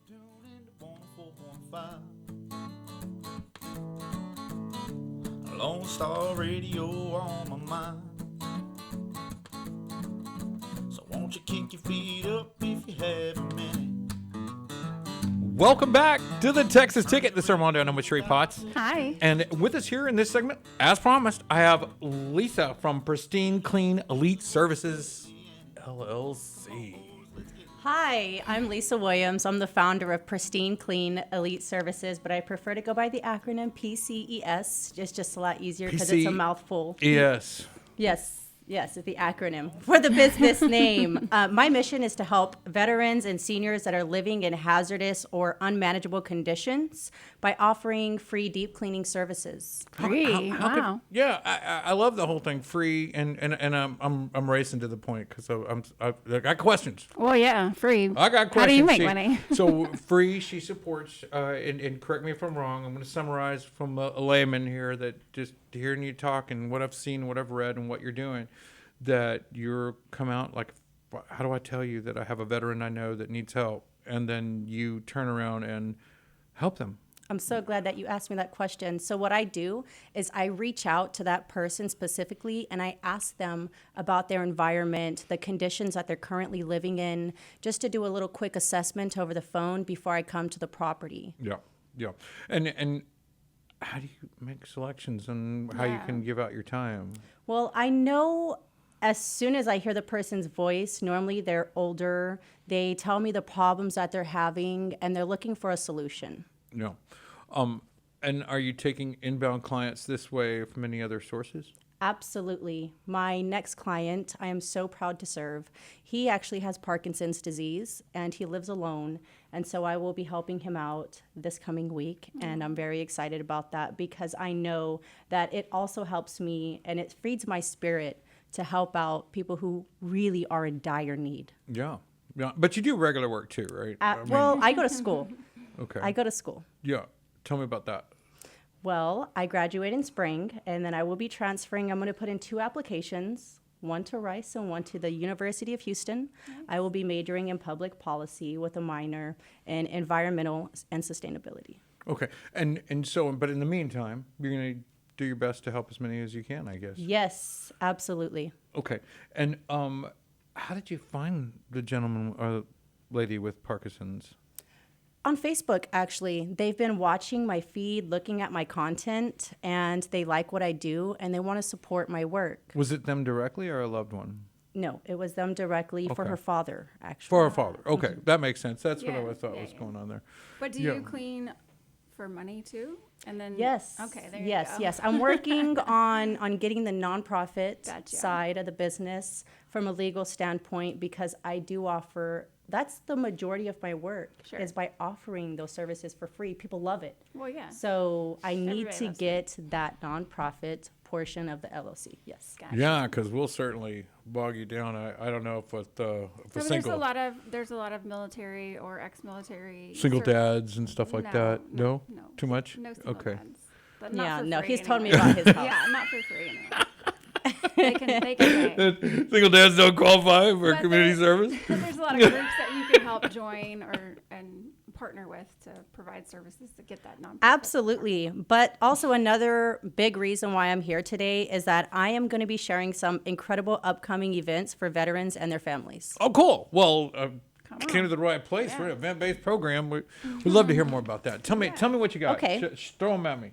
Tune in to 104.5. Lone Star Radio on my mind. So won't you kick your feet up if you have a minute? Welcome back to the Texas Ticket. This is Armando and I'm with Shurrie Potts. Hi. And with us here in this segment, as promised, I have Lisa from Pristine Clean Elite Services, LLC. Hi, I'm Lisa Williams. I'm the founder of Pristine Clean Elite Services, but I prefer to go by the acronym PCES. It's just a lot easier because it's a mouthful. Yes. Yes, it's the acronym for the business name. My mission is to help veterans and seniors that are living in hazardous or unmanageable conditions by offering free deep cleaning services. Free. Wow. I love the whole thing, free, and I'm racing to the point because I got questions. Well, yeah, free. I got questions. How do you make money? So free, she supports, and correct me if I'm wrong. I'm going to summarize from a layman here that just hearing you talk and what I've seen, what I've read, and what you're doing, that you're come out like, how do I tell you that I have a veteran I know that needs help, and then you turn around and help them. I'm so glad that you asked me that question. So what I do is I reach out to that person specifically and I ask them about their environment, the conditions that they're currently living in, just to do a little quick assessment over the phone before I come to the property. Yeah. And how do you make selections on how you can give out your time? Well, I know as soon as I hear the person's voice, normally they're older, they tell me the problems that they're having, and they're looking for a solution. Yeah. And are you taking inbound clients this way from any other sources? Absolutely. My next client, I am so proud to serve. He actually has Parkinson's disease and he lives alone. And so I will be helping him out this coming week. And I'm very excited about that because I know that it also helps me and it feeds my spirit to help out people who really are in dire need. Yeah. But you do regular work too, right? Well, I go to school. Okay. I go to school. Yeah. Tell me about that. Well, I graduate in spring, and then I will be transferring. I'm going to put in 2 applications. one to Rice and one to the University of Houston. I will be majoring in public policy with a minor in environmental and sustainability. Okay. And so, but in the meantime, you're going to do your best to help as many as you can, I guess. Yes, absolutely. Okay. And how did you find the gentleman or lady with Parkinson's? On Facebook, actually. They've been watching my feed, looking at my content, and they like what I do, and they want to support my work. Was it them directly or a loved one? No, it was them directly for Okay. her father, actually. For her father. Okay. That makes sense. That's what Yeah, I thought yeah, was yeah. going on there. But do Yeah. you clean for money too? And then Yes. Okay, there yes, you go. Yes, I'm working on getting the nonprofit Gotcha. side of the business from a legal standpoint, because I do offer. That's the majority of my work, Sure. is by offering those services for free. People love it. Well, yeah. So I need Everybody to loves get that nonprofit portion of the LLC. Yes. Gotcha. Yeah, because we'll certainly bog you down. I don't know if a So there's single a lot of military or ex-military single dads and stuff like that. No? no. Too much? No single Okay. dads. But not Yeah, for no, free he's told me anyway. about his house. Yeah, not for free anyway. They can pay. Single dads don't qualify for But community there- service? But there's a lot of groups that you can help join and partner with to provide services to get that nonprofit. Absolutely. But also another big reason why I'm here today is that I am going to be sharing some incredible upcoming events for veterans and their families. Oh, cool. Well, came on. to the right place for an Yeah. event-based program. We'd love to hear more about that. Tell me what you got. Okay. Throw them at me.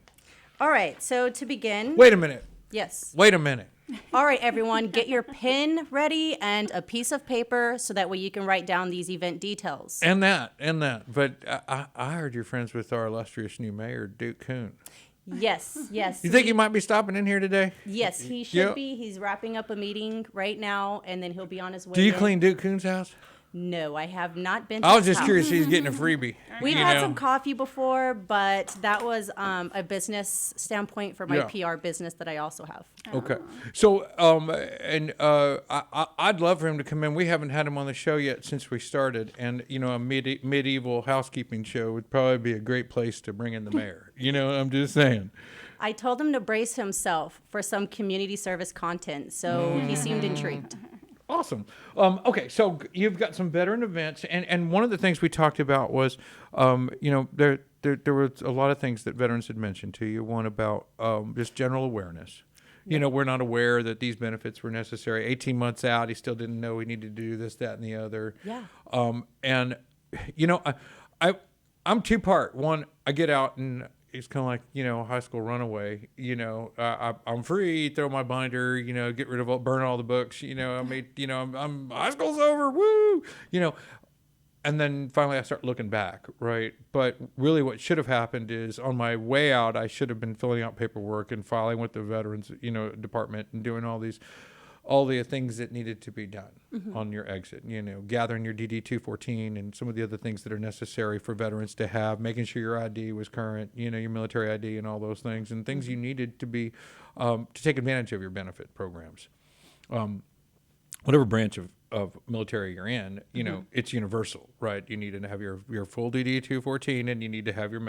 All right. So to begin, Wait a minute. yes. Wait a minute. All right, everyone, get your pen ready and a piece of paper so that way you can write down these event details. And that. But I heard you're friends with our illustrious new mayor, Duke Kuhn. Yes. You think he might be stopping in here today? Yes, he should Yeah. be. He's wrapping up a meeting right now, and then he'll be on his way. Do you in. clean Duke Kuhn's house? No, I have not been to I was his just house. curious if he's getting a freebie. We've you had know? some coffee before, but that was a business standpoint for my Yeah. PR business that I also have. Okay. So, I'd love for him to come in. We haven't had him on the show yet since we started. And, a medieval housekeeping show would probably be a great place to bring in the mayor. I'm just saying. I told him to brace himself for some community service content, so he seemed intrigued. Awesome. Okay, so you've got some veteran events, and one of the things we talked about was, there were a lot of things that veterans had mentioned to you. One about just general awareness. We're not aware that these benefits were necessary. 18 months out, he still didn't know he needed to do this, that, and the other. Yeah. I'm two-part. One, I get out and it's kind of like, high school runaway. I'm free, throw my binder, get rid of burn all the books. I'm high school's over, woo. And then finally I start looking back, right? But really what should have happened is on my way out, I should have been filling out paperwork and filing with the veterans, department and doing all the things that needed to be done on your exit, gathering your DD-214 and some of the other things that are necessary for veterans to have, making sure your ID was current, your military ID and all those things, and things you needed to be, to take advantage of your benefit programs. Whatever branch of military you're in, it's universal, right? You need to have your full DD-214 and you need to have your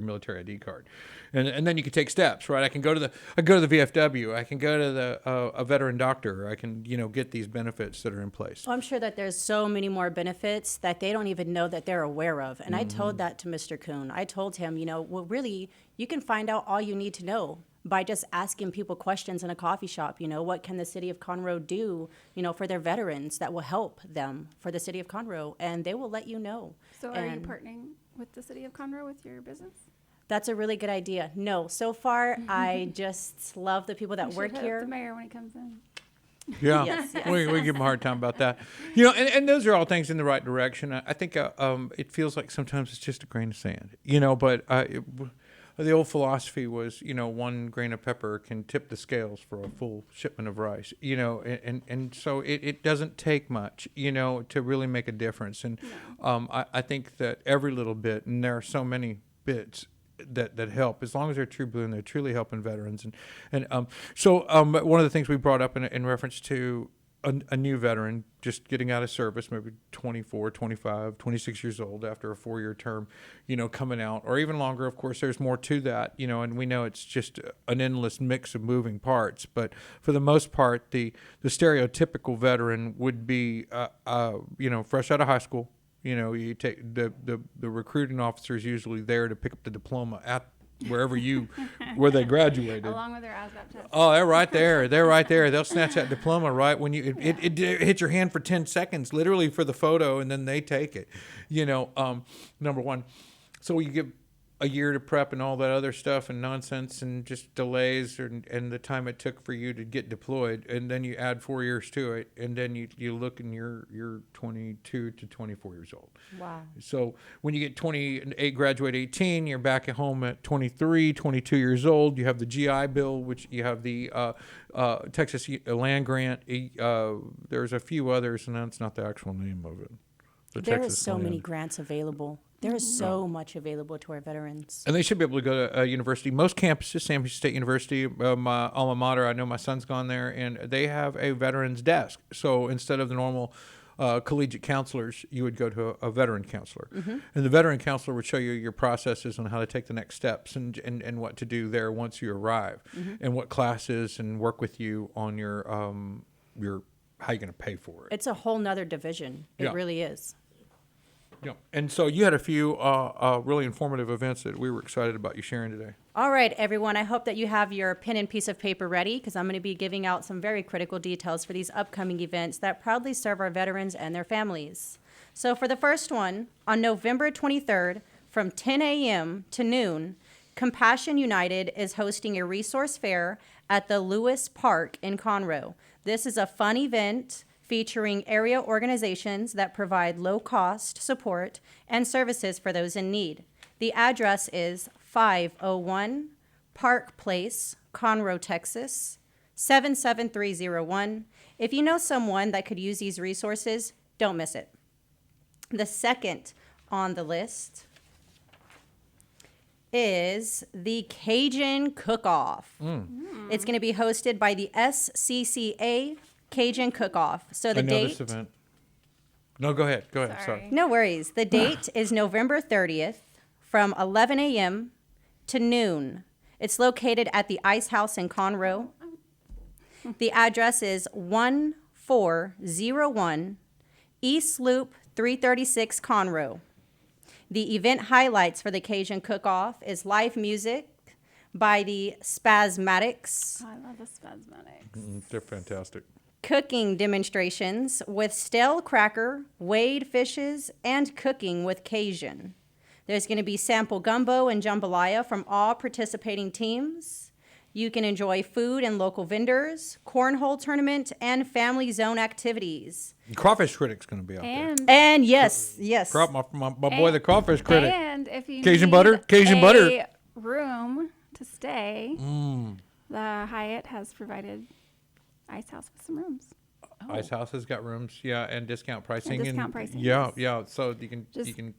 military ID card. And then you can take steps, right? I can go to the VFW, I can go to a veteran doctor, I can, get these benefits that are in place. Well, I'm sure that there's so many more benefits that they don't even know that they're aware of. And I told that to Mr. Kuhn. I told him, really, you can find out all you need to know by just asking people questions in a coffee shop. What can the city of Conroe do, for their veterans that will help them for the city of Conroe? And they will let you know. So are you And partnering with the city of Conroe with your business? that's a really good idea. No, so far, I just love the people that You work should hit up here. the mayor when he comes in. Yeah, Yes, yes. we give them a hard time about that. And those are all things in the right direction. I think it feels like sometimes it's just a grain of sand, but the old philosophy was, one grain of pepper can tip the scales for a full shipment of rice, and so it doesn't take much, to really make a difference. And I think that every little bit, and there are so many bits that help, as long as they're true blue and they're truly helping veterans. So one of the things we brought up in reference to a new veteran just getting out of service, maybe 24, 25, 26 years old after a 4-year term, coming out, or even longer. Of course, there's more to that, and we know it's just an endless mix of moving parts. But for the most part, the stereotypical veteran would be, fresh out of high school. You take the recruiting officer is usually there to pick up the diploma at where they graduated. Along with their ASVAB test. Oh, they're right there. They're right there. They'll snatch that diploma right when it hits your hand for 10 seconds, literally for the photo, and then they take it. Number one. So you give a year to prep and all that other stuff and nonsense and just delays and the time it took for you to get deployed, and then you add 4 years to it, and then you look and you're 22 to 24 years old. Wow. So when you get 28, graduate 18, you're back at home at 23, 22 years old. You have the GI Bill, which you have the Texas land grant. There's a few others, and that's not the actual name of it. There are so many grants available. There is so much available to our veterans. And they should be able to go to a university. Most campuses, Sam Houston State University, my alma mater, I know my son's gone there, and they have a veterans desk. So instead of the normal collegiate counselors, you would go to a veteran counselor. Mm-hmm. And the veteran counselor would show you your processes on how to take the next steps and what to do there once you arrive, and what classes, and work with you on your how you're going to pay for it. It's a whole nother division. It really is. Yeah. And so you had a few really informative events that we were excited about you sharing today. All right, everyone. I hope that you have your pen and piece of paper ready, because I'm going to be giving out some very critical details for these upcoming events that proudly serve our veterans and their families. So for the first one, on November 23rd, from 10 a.m. to noon, Compassion United is hosting a resource fair at the Lewis Park in Conroe. This is a fun event featuring area organizations that provide low-cost support and services for those in need. The address is 501 Park Place, Conroe, Texas, 77301. If you know someone that could use these resources, don't miss it. The second on the list is the Cajun Cook-Off. It's going to be hosted by the SCCA Cajun Cook-Off. So the date. This event. No, go ahead. Sorry. No worries. The date is November 30th from 11 a.m. to noon. It's located at the Ice House in Conroe. The address is 1401 East Loop 336 Conroe. The event highlights for the Cajun Cook-Off is live music by the Spasmatics. Oh, I love the Spasmatics. They're fantastic. Cooking demonstrations with stale cracker, weighed fishes, and cooking with Cajun. There's going to be sample gumbo and jambalaya from all participating teams. You can enjoy food and local vendors, cornhole tournament, and family zone activities. Crawfish Critic's going to be out there. And yes. My boy, the Crawfish Critic. And if you Cajun need butter? Cajun butter. a room to stay, the Hyatt has provided Ice House with some rooms. Ice House has got rooms, and discount pricing. discount pricing, Yeah, yes. So you can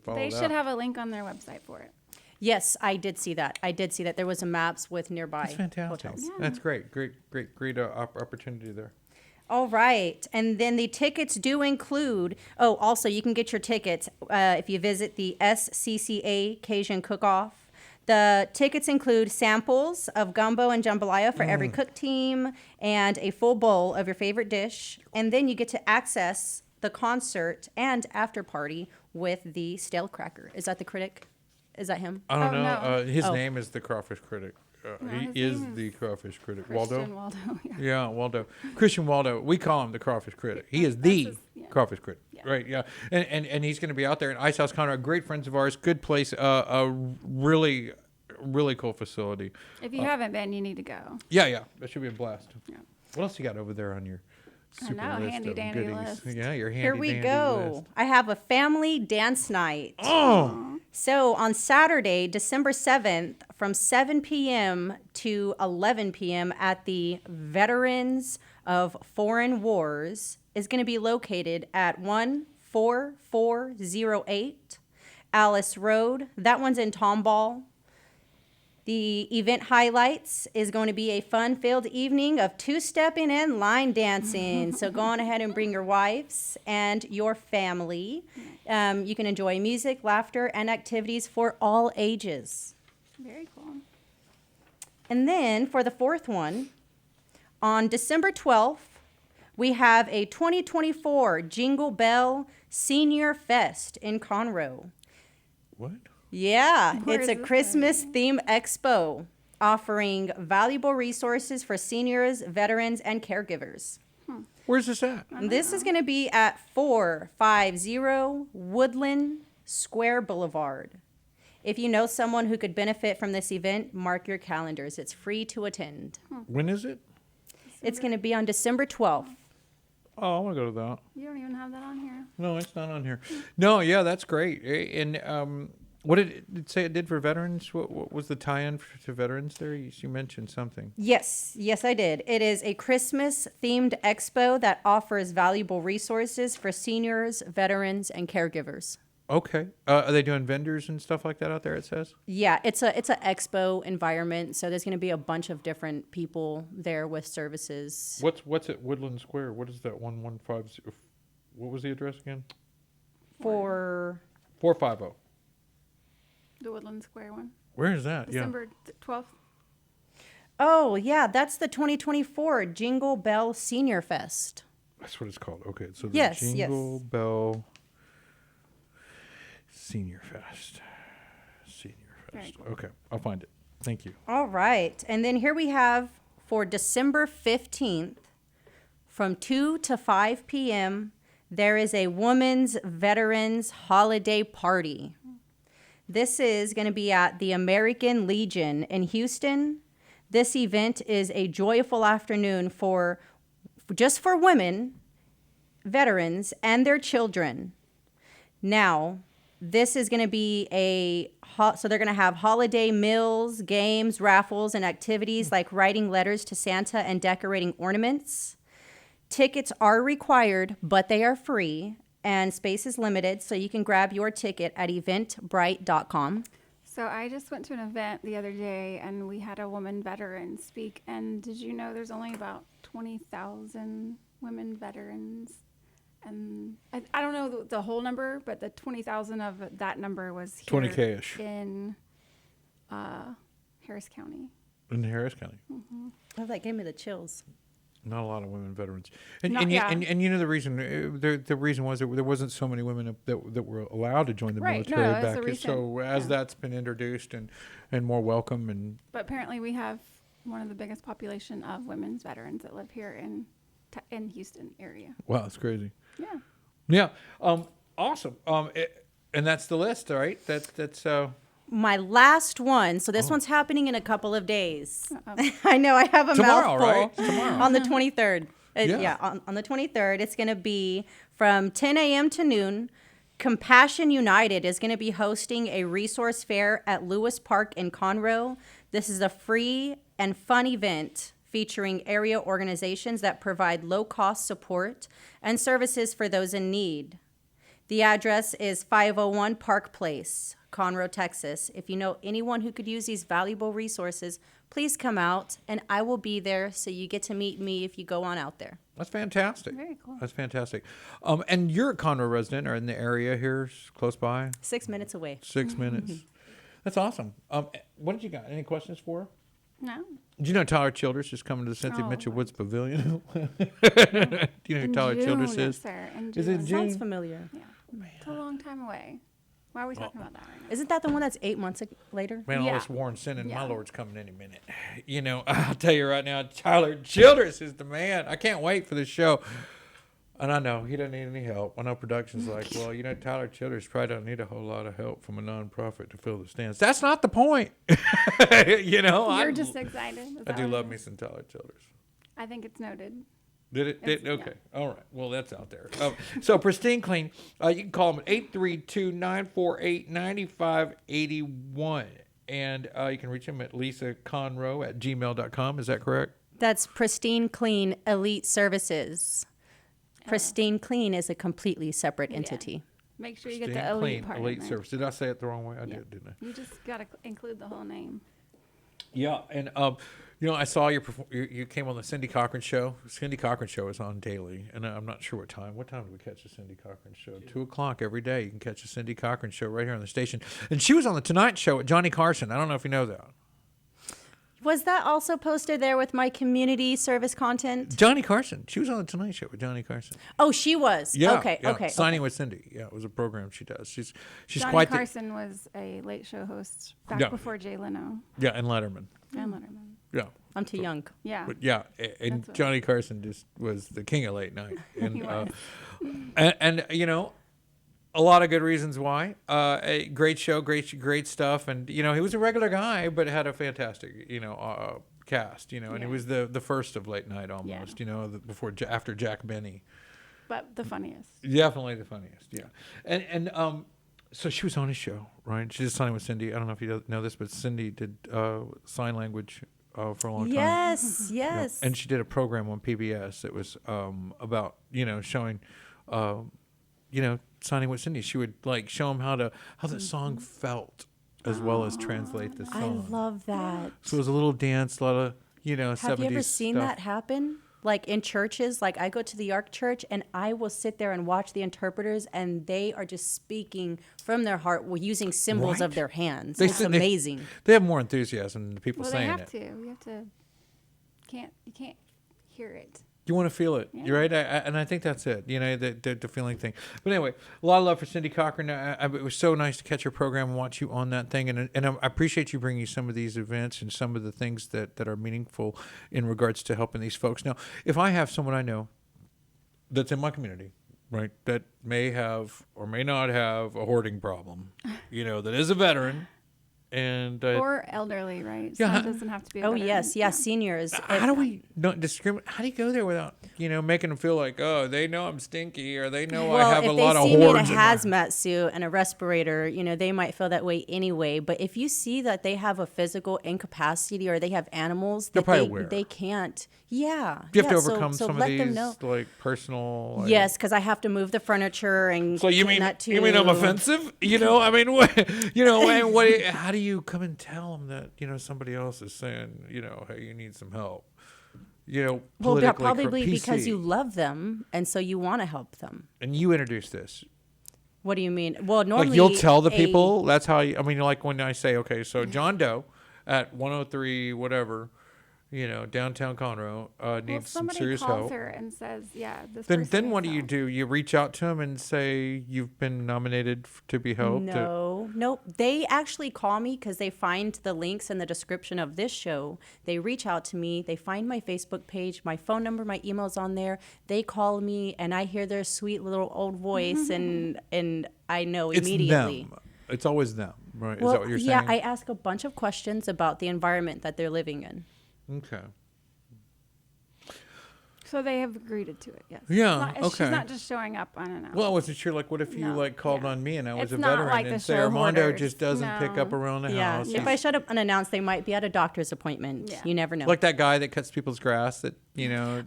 follow They that. should have a link on their website for it. Yes, I did see that. There was a maps with nearby That's fantastic. hotels. That's great opportunity there. All right. And then the tickets do include, also you can get your tickets if you visit the SCCA Cajun Cook-Off. The tickets include samples of gumbo and jambalaya for every cook team and a full bowl of your favorite dish. And then you get to access the concert and after party with the stale cracker. Is that the critic? Is that him? I don't know. no. His name is the Crawfish Critic. He is the Crawfish Critic. Christian Waldo? yeah. Yeah, Waldo. Christian Waldo. We call him the Crawfish Critic. He is the Crawfish Critic. Yeah. Right, yeah. And he's going to be out there in Ice House Conroe. Great friends of ours. Good place. A really, really cool facility. If you haven't been, you need to go. Yeah. That should be a blast. Yeah. What else you got over there on your super know, list handy of dandy goodies? list. Yeah, your handy Here we dandy go. list. I have a family dance night. Oh! So on Saturday, December 7th, from 7 p.m. to 11 p.m. at the Veterans of Foreign Wars is going to be located at 14408 Alice Road. That one's in Tomball. The event highlights is going to be a fun-filled evening of two-stepping and line dancing. So go on ahead and bring your wives and your family. You can enjoy music, laughter, and activities for all ages. Very cool. And then for the fourth one, on December 12th, we have a 2024 Jingle Bell Senior Fest in Conroe. What? Yeah, Where it's is a this Christmas theme expo offering valuable resources for seniors, veterans, and caregivers. Where's this at? This is going to be at 450 Woodland Square Boulevard. If you know someone who could benefit from this event, mark your calendars. It's free to attend. When is it? It's going to be on December 12th. Oh, I want to go to that. You don't even have that on here. No, it's not on here. No, yeah, that's great. And what did it say it did for veterans? What was the tie-in to veterans there? You mentioned something. Yes, I did. It is a Christmas-themed expo that offers valuable resources for seniors, veterans, and caregivers. Okay. Are they doing vendors and stuff like that out there, it says? Yeah, it's a expo environment, so there's going to be a bunch of different people there with services. What's at Woodland Square? What is that 1150? What was the address again? For 450. The Woodland Square one. Where is that? December 12th. Oh, yeah, that's the 2024 Jingle Bell Senior Fest. That's what it's called. Okay, so the Yes, Jingle Bell Senior Fest. Very cool. Okay, I'll find it. Thank you. All right. And then here we have for December 15th from 2 to 5 p.m., there is a Women's Veterans Holiday Party. This is going to be at the American Legion in Houston. This event is a joyful afternoon just for women, veterans, and their children. Now, this is going to be so they're going to have holiday meals, games, raffles, and activities like writing letters to Santa and decorating ornaments. Tickets are required, but they are free, and space is limited, so you can grab your ticket at eventbrite.com. So I just went to an event the other day, and we had a woman veteran speak. And did you know there's only about 20,000 women veterans? And I don't know the whole number, but the 20,000 of that number was here 20K-ish. in Harris County. In Harris County. Oh, that gave me the chills. Not a lot of women veterans. And Yeah. you know the reason the reason was that there wasn't so many women that were allowed to join the Right. No, military it's a back. recent- So as yeah. that's been introduced and more welcome and But apparently we have one of the biggest population of women's veterans that live here in Houston area. wow, it's crazy. Yeah. Yeah. Awesome. And that's the list, all right? That's My last one. So this one's happening in a couple of days. I know I have a Tomorrow, mouthful. right? Tomorrow. On the 23rd. Yeah. On the 23rd. It's going to be from 10 a.m. to noon. Compassion United is going to be hosting a resource fair at Lewis Park in Conroe. This is a free and fun event featuring area organizations that provide low-cost support and services for those in need. The address is 501 Park Place, Conroe, Texas. If you know anyone who could use these valuable resources, please come out, and I will be there so you get to meet me if you go on out there. That's fantastic. Very cool. That's fantastic. And you're a Conroe resident or in the area here, close by? 6 minutes away. 6 minutes. That's awesome. What did you got? Any questions for her? No. Do you know Tyler Childress is coming to the Cynthia Oh. Mitchell Woods Pavilion? Do you know who In Tyler Childress June, is? Sir, in Is it June. June? Sounds familiar. Yeah. It's a long time away. Why are we talking about that right now? Isn't that the one that's 8 months later? Man, all Yeah. this Warren Sin and my Yeah. Lord's coming any minute. You know, I'll tell you right now, Tyler Childress is the man. I can't wait for this show. And I know he doesn't need any help. I know production's like, well, you know, Tyler Childress probably don't need a whole lot of help from a nonprofit to fill the stands. That's not the point. You know, You're just excited. Is I that do what love it me is? some Tyler Childress. I think it's noted. Did it? It's- Okay. yeah. All right. Well, that's out there. So Pristine Clean, you can call them at 832-948-9581. And you can reach them at LisaConroe at gmail.com. Is that correct? That's Pristine Clean Elite Services. Pristine Clean is a completely separate entity. Make sure you get the Pristine elite Clean part Elite in there. Service. Did I say it the wrong way? I Yeah. did, didn't I? You just got to include the whole name. Yeah, and I saw you came on the Cindy Cochran show. Cindy Cochran show is on daily, and I'm not sure what time. What time do we catch the Cindy Cochran show? 2:00 every day. You can catch the Cindy Cochran show right here on the station. And she was on the Tonight Show with Johnny Carson. I don't know if you know that. Was that also posted there with my community service content? Johnny Carson. She was on the Tonight Show with Johnny Carson. Oh, she was. Yeah. Okay. Yeah. Okay. Signing with Cindy. Yeah, it was a program she does. She's Johnny quite Carson was a late show host back Yeah. before Jay Leno yeah, and Letterman. and Letterman. Yeah. I'm too young. Yeah. But yeah, and That's what- Johnny Carson just was the king of late night. And, He was. and a lot of good reasons why. A great show, great stuff, and he was a regular guy, but had a fantastic cast. And he Yeah. was the first of late night almost. Before after Jack Benny. But the funniest. Definitely the funniest. Yeah, and so she was on his show, right? She did signing with Cindy. I don't know if you know this, but Cindy did sign language for a long time. Yes. Yeah. Yes. And she did a program on PBS that was about showing signing with Cindy. She would show them how the song felt as well as translate the I song. love that. So it was a little dance, a lot of 70s Have you ever seen stuff. that happen? Like in churches, like I go to the Ark Church and I will sit there and watch the interpreters and they are just speaking from their heart using symbols of Right. their hands. They It's said they- amazing. They have more enthusiasm than the people Well, they saying have it. to. You have to. You can't hear it. You want to feel it, Yeah. you're right, and I think that's it. The feeling thing. But anyway, a lot of love for Cindy Cochran. It was so nice to catch your program and watch you on that thing, and I appreciate you bringing some of these events and some of the things that are meaningful in regards to helping these folks. Now, if I have someone I know that's in my community, right, that may have or may not have a hoarding problem, that is a veteran. And Or elderly, right? Yeah, Someone doesn't have to be. A Oh, veteran. yes. Yeah, seniors. how do we not discriminate? How do you go there without, making them feel like, oh, they know I'm stinky or they know I have a lot of if they see me in a hoards in my- hazmat suit and a respirator, they might feel that way anyway. But if you see that they have a physical incapacity or they have animals They're that probably aware. they can't, yeah. You have to yeah, overcome so some of let these them know. personal. Yes, because I have to move the furniture and So you clean mean that too. you mean I'm offensive? I mean, what? How do you come and tell them that somebody else is saying hey, you need some help? Well, politically probably PC. because you love them and so you want to help them. And you introduce this. What do you mean? Well, normally Like you'll tell the a- people. That's how. Like when I say, okay, so John Doe at 103 whatever, downtown Conroe Well, needs if some somebody serious calls help. her and says, "Yeah, this." Then person what do needs you help." do? You reach out to them and say you've been nominated to be helped. No, nope. They actually call me because they find the links in the description of this show. They reach out to me. They find my Facebook page, my phone number, my email's on there. They call me, and I hear their sweet little old voice, and I know It's immediately. them. It's always them, right? Well, Is that what you're yeah, saying? I ask a bunch of questions about the environment that they're living in. Okay. So they have agreed to it. Yes. Yeah, It's not- okay. She's not just showing up unannounced. Well, I wasn't sure. Like, what if you No, called yeah. on me and I was It's a not veteran like the and say show Armando hoarders. just doesn't pick No. up around the Yeah, house? if I showed up unannounced, they might be at a doctor's appointment. Yeah. You never know. Like that guy that cuts people's grass that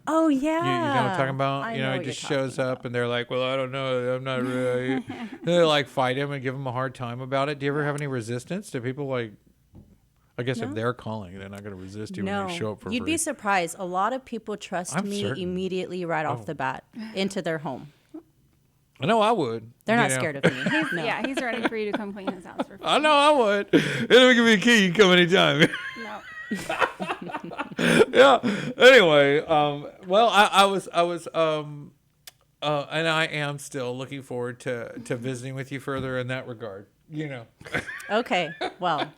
oh yeah, you know what I'm talking about? I He what just you're shows talking up and they're like, well, I don't know. I'm not really. They like fight him and give him a hard time about it. Do you ever have any resistance? Do people like, I guess if No. they're calling, they're not going to resist you No, when you show up for you'd free. be surprised. A lot of people trust I'm me certain. immediately right Oh. off the bat into their home. I know I would. They're you not know. scared of me. No. Yeah, he's ready for you to come clean his house for free. I know I would. It'll give me a key. You can come anytime. No. Yeah. Anyway, well, I was, and I am still looking forward to visiting with you further in that regard. Okay, well,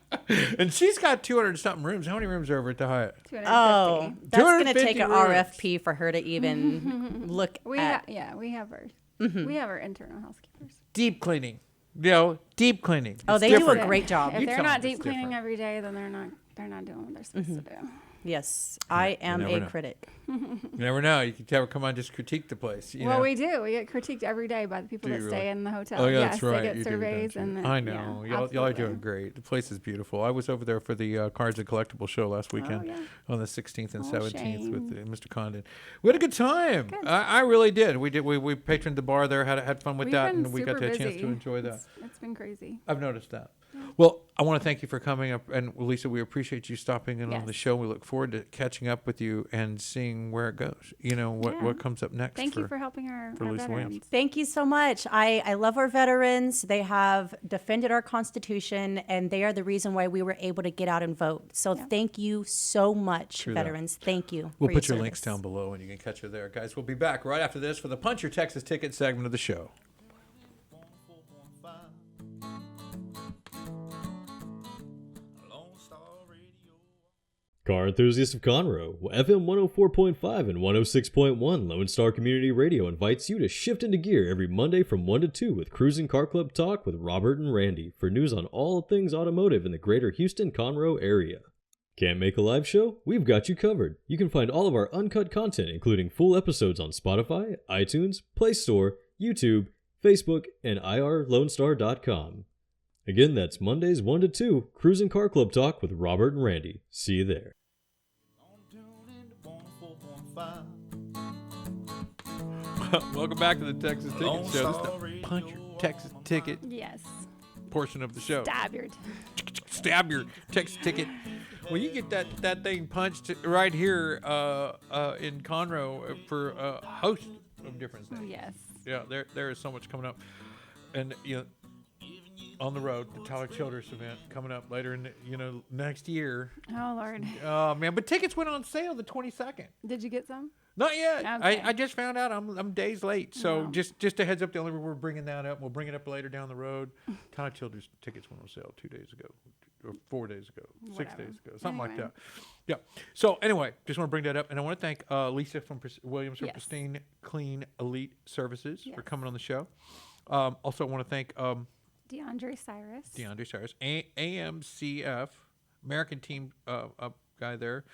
And she's got 200 something rooms. How many rooms are over at the Hyatt? 250. oh, that's gonna 250 take an rooms. RFP for her to even look We at. we have our Mm-hmm. we have our internal housekeepers. Deep cleaning. Deep cleaning. Oh, It's they do a different. great job. If You they're tell not them it's deep cleaning different. every day, then they're not doing what they're supposed to do. Yes, I am never a know. critic. You never know. You can ever come on, just critique the place. You Well, know? we do. We get critiqued every day by the people Do that you stay really? in the hotel. Oh yeah, yes, that's right. They get You do, surveys don't you? and I know. Yeah, y'all are doing absolutely. great. The place is beautiful. I was over there for the Cards and Collectible show last weekend yeah. on the 16th and Oh, 17th with shame. Mr. Condon. We had a good time. Good. I really did. We did. We patroned the bar there. Had fun with We've that, been and we got super a chance busy. to enjoy that. It's been crazy. I've noticed that. Well, I want to thank you for coming up, and Lisa, we appreciate you stopping in on the Yes. show. We look forward to catching up with you and seeing where it goes. You know what comes up next. Thank you for helping our Lisa Williams. veterans. Thank you so much. I love our veterans. They have defended our Constitution, and they are the reason why we were able to get out and vote. So thank you so much, True that. veterans. Thank you. We'll for put your service. links down below, and you can catch her there, guys. We'll be back right after this for the Punch Your Texas Ticket segment of the show. Lone Star Radio. Car enthusiasts of Conroe, FM 104.5 and 106.1 Lone Star Community Radio invites you to shift into gear every Monday from 1 to 2 with Cruising Car Club Talk with Robert and Randy for news on all things automotive in the greater Houston-Conroe area. Can't make a live show? We've got you covered. You can find all of our uncut content, including full episodes on Spotify, iTunes, Play Store, YouTube, Facebook, and irlonestar.com. Again, that's Mondays 1 to 2, Cruising Car Club Talk with Robert and Randy. See you there. Welcome back to the Texas Ticket Lone Show. This is Star the Radio. Punch Your Texas Ticket Yes. portion of the show. Stab your Stab your Texas ticket. Well, you get that thing punched right here in Conroe for a host of different things. Yes. Yeah, there is so much coming up, and on the road, the Tyler Childers event coming up later in next year. Oh, Lord. Oh man, but tickets went on sale the 22nd. Did you get some? Not yet. Okay. I just found out I'm days late. So Wow. just a heads up. The only reason we're bringing that up, we'll bring it up later down the road. Tyler Childers tickets went on sale 2 days ago, or 4 days ago, 6 Whatever. days ago, something like Anyway. that. Yeah. So anyway, just want to bring that up, and I want to thank Lisa from Williams from Yes. Pristine Clean Elite Services for Yes. coming on the show. Also want to thank DeAndre Cyrus. DeAndre Cyrus, AMCF, American team guy there,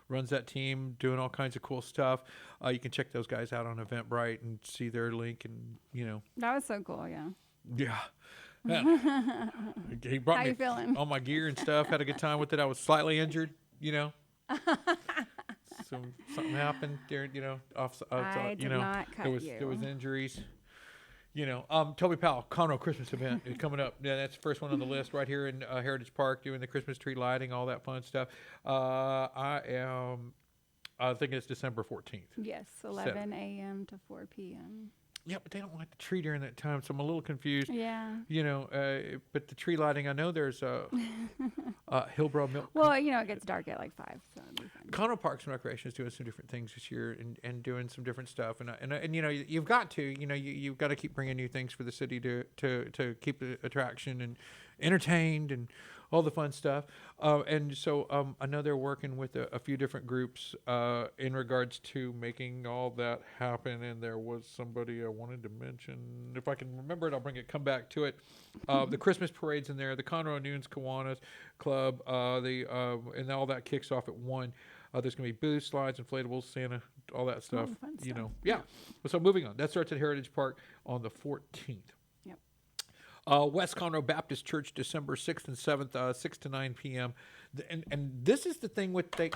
runs that team, doing all kinds of cool stuff. You can check those guys out on Eventbrite and see their link, and That was so cool, yeah. yeah. He brought How me you feeling? all my gear and stuff. Had a good time with it. I was slightly injured, something happened there, I did not cut there was you. injuries. Toby Powell, Conroe Christmas event is coming up. Yeah, that's the first one on the list right here in Heritage Park, doing the Christmas tree lighting, all that fun stuff. I think it's December 14th. Yes, 11 a.m. to 4 p.m. Yeah, but they don't light the tree during that time, so I'm a little confused. Yeah. But the tree lighting, I know there's Hillbrow Milk. Well, it gets dark at like 5, so it'll be fun. Conroe Parks and Recreation is doing some different things this year and doing some different stuff. And you've got to, you've got to keep bringing new things for the city to keep the attraction and entertained and all the fun stuff. And so I know they're working with a few different groups in regards to making all that happen. And there was somebody I wanted to mention. If I can remember it, I'll come back to it. The Christmas parade's in there, the Conroe Noons Kiwanis Club, and all that kicks off at 1. There's going to be booths, slides, inflatables, Santa, all that stuff. the fun stuff. Yeah. So moving on. That starts at Heritage Park on the 14th. West Conroe Baptist Church, December 6th and 7th, 6 to 9 p.m. And this is the thing with they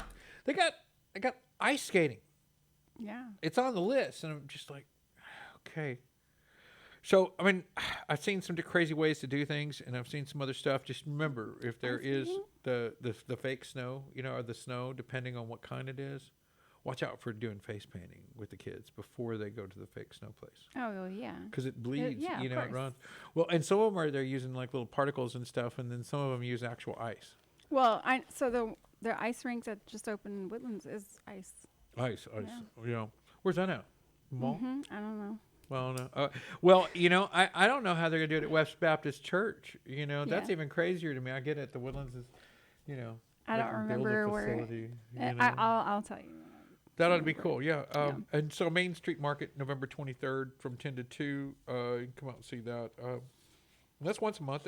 got ice skating. Yeah. It's on the list, and I'm just like, okay. So I mean, I've seen some crazy ways to do things, and I've seen some other stuff. Just remember, if there is the fake snow, or the snow, depending on what kind it is, watch out for doing face painting with the kids before they go to the fake snow place. Oh, well, yeah. Because it bleeds, yeah, of it course. runs. Well, and some of them they're using like little particles and stuff, and then some of them use actual ice. Well, the ice rink that just opened in Woodlands is ice. Ice. Where's that at? Mall? I don't know. Well, no. I don't know how they're gonna do it at West Baptist Church. That's Yeah. even crazier to me. I get it. The Woodlands is, I they don't can build a remember where. facility, I'll tell you. That ought to be cool, yeah. And so Main Street Market, November 23rd from 10 to 2. You can come out and see that. That's once a month,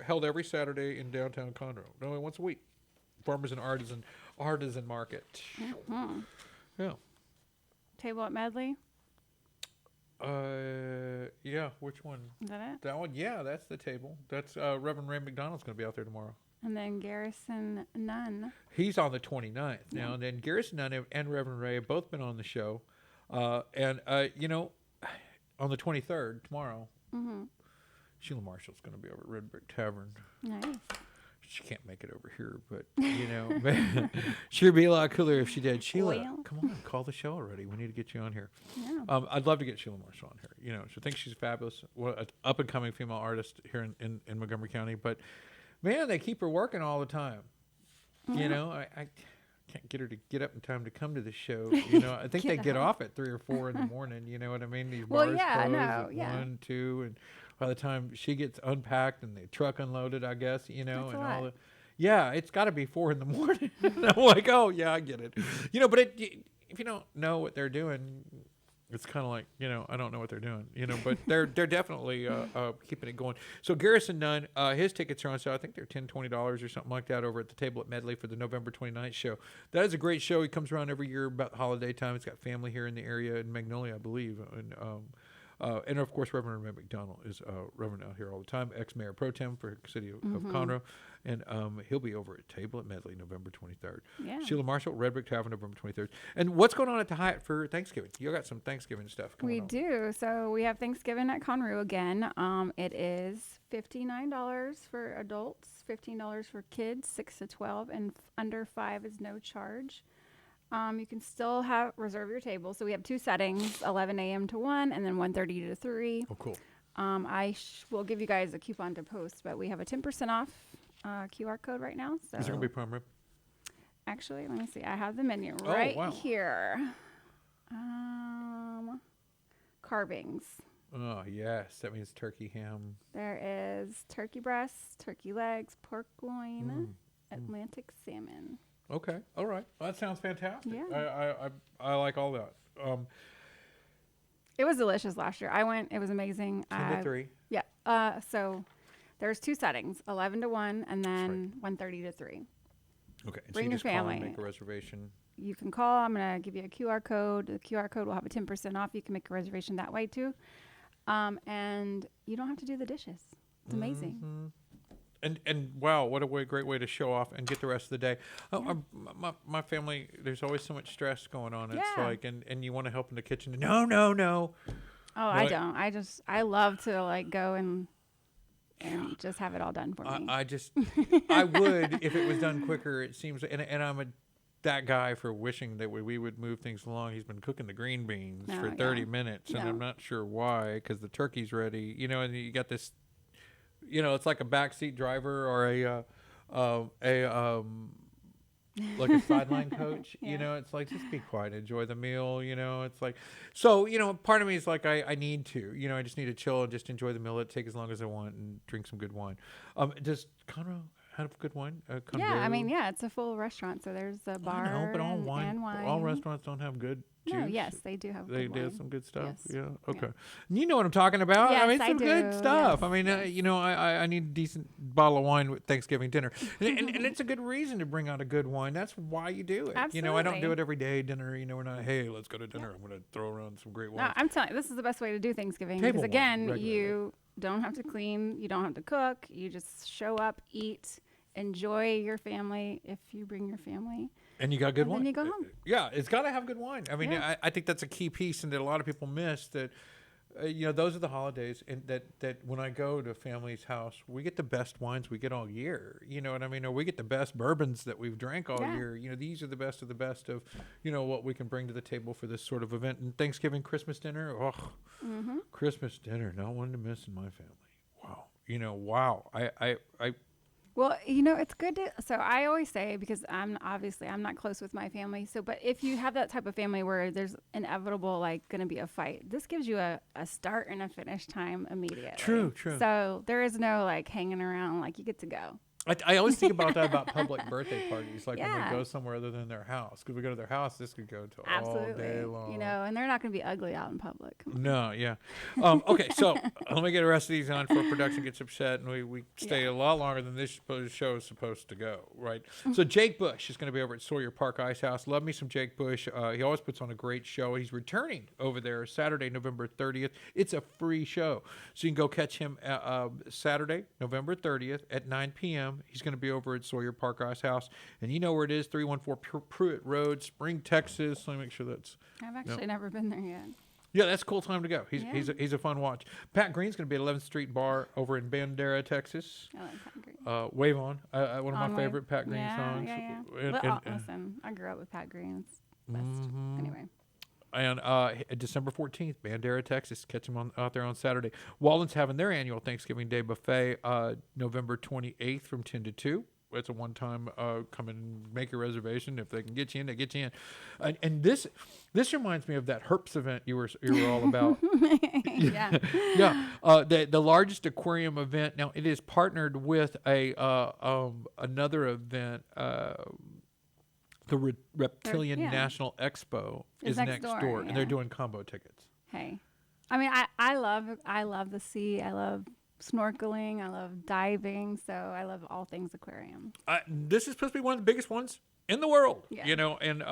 held every Saturday in downtown Conroe. No, only once a week. Farmers and artisan market. Yeah. Table at Medley. Yeah. Which one? Is that it? That one? Yeah, that's the table. That's Reverend Ray McDonald's going to be out there tomorrow. And then Garrison Nunn. He's on the 29th now, and then Garrison Nunn and Reverend Ray have both been on the show, and on the 23rd tomorrow, Sheila Marshall's going to be over at Red Brick Tavern. Nice. She can't make it over here, but, man, she'd be a lot cooler if she did. Sheila, Well. come on, call the show already. We need to get you on here. Yeah. I'd love to get Sheila Marshall on here. I think she's fabulous, an up-and-coming female artist here in Montgomery County. But, man, they keep her working all the time. I can't get her to get up in time to come to the show. I think they get off at 3 or 4 in the morning. You know what I mean? These bars close at 1, 2, and by the time she gets unpacked and the truck unloaded, I guess, and all the. Yeah, it's got to be 4 in the morning. And I'm like, oh yeah, I get it. But if you don't know what they're doing, it's kind of like, I don't know what they're doing, but they're definitely keeping it going. So Garrison Nunn, his tickets are on sale. I think they're $10, $20 or something like that over at the table at Medley for the November 29th show. That is a great show. He comes around every year about holiday time. He's got family here in the area in Magnolia, I believe. And of course, Reverend Red McDonald is Reverend out here all the time, ex-mayor pro tem for the city of Conroe. And he'll be over at Table at Medley November 23rd. Yeah. Sheila Marshall, Red Brick Tavern, November 23rd. And what's going on at the Hyatt for Thanksgiving? You got some Thanksgiving stuff going on. We do. So we have Thanksgiving at Conroe again. It is $59 for adults, $15 for kids, 6 to 12, and under 5 is no charge. You can still reserve your table. So we have 2 settings, 11 a.m. to 1 and then 1:30 to 3. Oh, cool. I will give you guys a coupon to post, but we have a 10% off QR code right now. So Is it going to be prime rib? actually, let me see. I have the menu right wow. here. Carvings. Oh, yes. That means turkey, ham. There is turkey breasts, turkey legs, pork loin, Atlantic salmon. Okay. All right. Well, that sounds fantastic. Yeah. I like all that. It was delicious last year. I went. It was amazing. 10 to 3. Yeah. So there's 2 settings, 11 to 1 and then 1:30 to 3. Okay. And Bring so you your just call and family. make a reservation. You can call. I'm going to give you a QR code. The QR code will have a 10% off. You can make a reservation that way too. And you don't have to do the dishes. It's amazing. Mm-hmm. And wow, what a great way to show off and get the rest of the day. My family, there's always so much stress going on. It's like, and you want to help in the kitchen. No. Oh, I don't. I love to like go and just have it all done for me. I would if it was done quicker. It seems, and I'm that guy for wishing that we would move things along. He's been cooking the green beans for 30 minutes, and I'm not sure why, because the turkey's ready. And you got this. It's like a backseat driver or like a sideline coach. It's like, just be quiet, enjoy the meal. It's like, so part of me is like, I need to. I just need to chill and just enjoy the meal. Let it take as long as I want and drink some good wine. Does Conroe have good wine? Yeah, it's a full restaurant, so there's a bar. I know, but all and wine. all restaurants don't have good juice. No, yes, they do have. They good do wine. some good stuff. Yes. Yeah. Okay. Yeah. You know what I'm talking about. Yes, I mean, I some good do. stuff. Yes, I mean, I need a decent bottle of wine with Thanksgiving dinner, and it's a good reason to bring out a good wine. That's why you do it. Absolutely. I don't do it every day. Dinner. We're not. Hey, let's go to dinner. I'm going to throw around some great wine. No, I'm telling you, this is the best way to do Thanksgiving. Table Because again, wine, you don't have to clean, you don't have to cook. You just show up, eat, enjoy your family if you bring your family. And you got good wine. Then you go home. Yeah, it's got to have good wine. I mean, Yeah. I think that's a key piece, and that a lot of people miss. That those are the holidays, and that when I go to family's house, we get the best wines we get all year. You know what I mean? Or we get the best bourbons that we've drank all year. These are the best of the best of what we can bring to the table for this sort of event. And Thanksgiving, Christmas dinner. Christmas dinner, not one to miss in my family. Wow. Wow. I Well, it's good to, so I always say, because I'm not close with my family. So, but if you have that type of family where there's inevitable, like going to be a fight, this gives you a start and a finish time immediately. True. So there is no like hanging around, like you get to go. I always think about that about public birthday parties, like when Yeah. we go somewhere other than their house. Because we go to their house, this could go to Absolutely. all day long. And they're not going to be ugly out in public. No, yeah. Okay, so let me get the rest of these on before production gets upset and we stay a lot longer than this show is supposed to go, right? So Jake Bush is going to be over at Sawyer Park Ice House. Love me some Jake Bush. He always puts on a great show. He's returning over there Saturday, November 30th. It's a free show. So you can go catch him Saturday, November 30th at 9 p.m. He's going to be over at Sawyer Park Ice House. And you know where it is, 314 Pruitt Road, Spring, Texas. Let me make sure that's... I've actually never been there yet. Yeah, that's a cool time to go. Yeah. He's a fun watch. Pat Green's going to be at 11th Street Bar over in Bandera, Texas. I like Pat Green. Wave On, one of On my Wave. favorite Pat Green songs. Yeah. Listen, I grew up with Pat Green. It's best. Anyway. And December 14th, Bandera, Texas. Catch them out there on Saturday. Walden's having their annual Thanksgiving Day buffet November 28th from 10 to 2. It's a one-time come and make your reservation. If they can get you in, they get you in. And this reminds me of that Herps event you were all about. Yeah. Yeah. The largest aquarium event. Now it is partnered with another event. The Reptilian Yeah. National Expo It's is next door, yeah. and they're doing combo tickets. Hey, I mean, I love the sea. I love snorkeling. I love diving. So I love all things aquarium. This is supposed to be one of the biggest ones in the world, Yeah. you know, and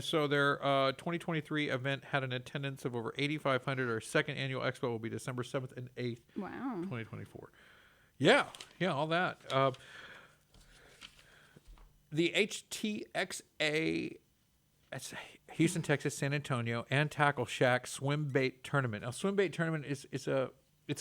so their 2023 event had an attendance of over 8,500. Our second annual expo will be December 7th and 8th, Wow. 2024. Yeah, all that. The HTXA, that's Houston, Texas, San Antonio, and Tackle Shack Swim Bait Tournament. Now, swim bait tournament is a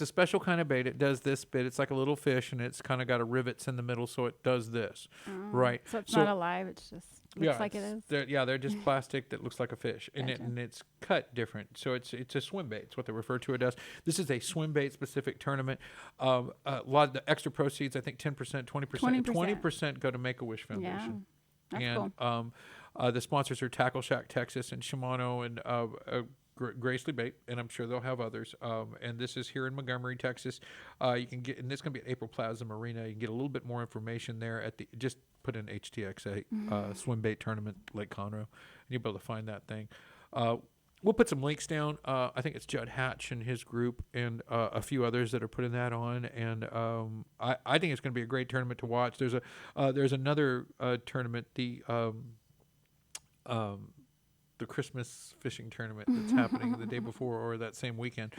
special kind of bait. It does this bit. It's like a little fish, and it's kind of got a rivets in the middle, so it does this, right? So it's not alive. It's just looks like it is. They're just plastic that looks like a fish, and it's cut different. So it's a swim bait. It's what they refer to it as. This is a swim bait specific tournament. A lot of the extra proceeds, I think 10%, 20%, 20% go to Make-A-Wish Foundation. Yeah, that's and cool. the sponsors are Tackle Shack Texas and Shimano and Gracely Bait, and I'm sure they'll have others. And this is here in Montgomery, Texas. You can get, and this is going to be at April Plaza Marina. You can get a little bit more information there at the, just put in HTX8 swim bait tournament, Lake Conroe, and you'll be able to find that thing. We'll put some links down. I think it's Judd Hatch and his group and a few others that are putting that on. And I think it's going to be a great tournament to watch. There's another tournament, the Christmas fishing tournament that's happening the day before or that same weekend.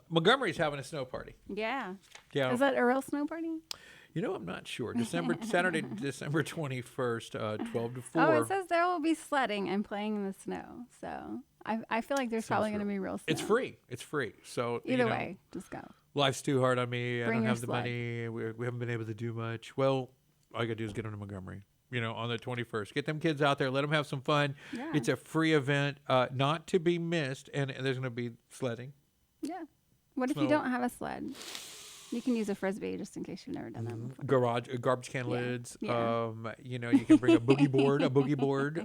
Montgomery's having a snow party. Yeah. Yeah. Is that a real snow party? You know, I'm not sure. Saturday, December 21st, 12 to 4. Oh, it says there will be sledding and playing in the snow. So I feel like there's probably going to be real snow. It's free. It's free. So Either way, just go. Life's too hard on me. I Bring don't your have the sled. money. We haven't been able to do much. Well, all you got to do is get them to Montgomery. You know, on the 21st. Get them kids out there. Let them have some fun. Yeah. It's a free event, not to be missed. And there's going to be sledding. Yeah. What if you don't have a sled? You can use a Frisbee just in case you've never done that before. Garbage can lids. Yeah. You know, you can bring a boogie board.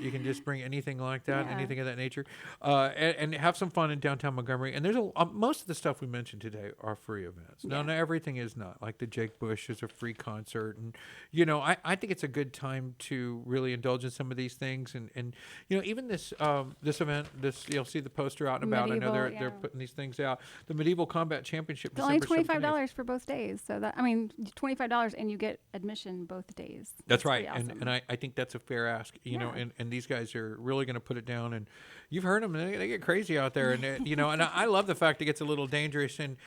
You can just bring anything like that, Yeah. anything of that nature, and have some fun in downtown Montgomery. And there's most of the stuff we mentioned today are free events. Now, not everything is not. Like the Jake Bush is a free concert, and you know, I think it's a good time to really indulge in some of these things. And you know, even this event, you'll see the poster out and about. I know they're putting these things out. The Medieval Combat Championship. It's only December 17th. $25 for both days. So $25 and you get admission both days. That's pretty right, awesome. and I think that's a fair ask, you know, and these guys are really going to put it down, and you've heard them, they get crazy out there, and you know, and I love the fact it gets a little dangerous, and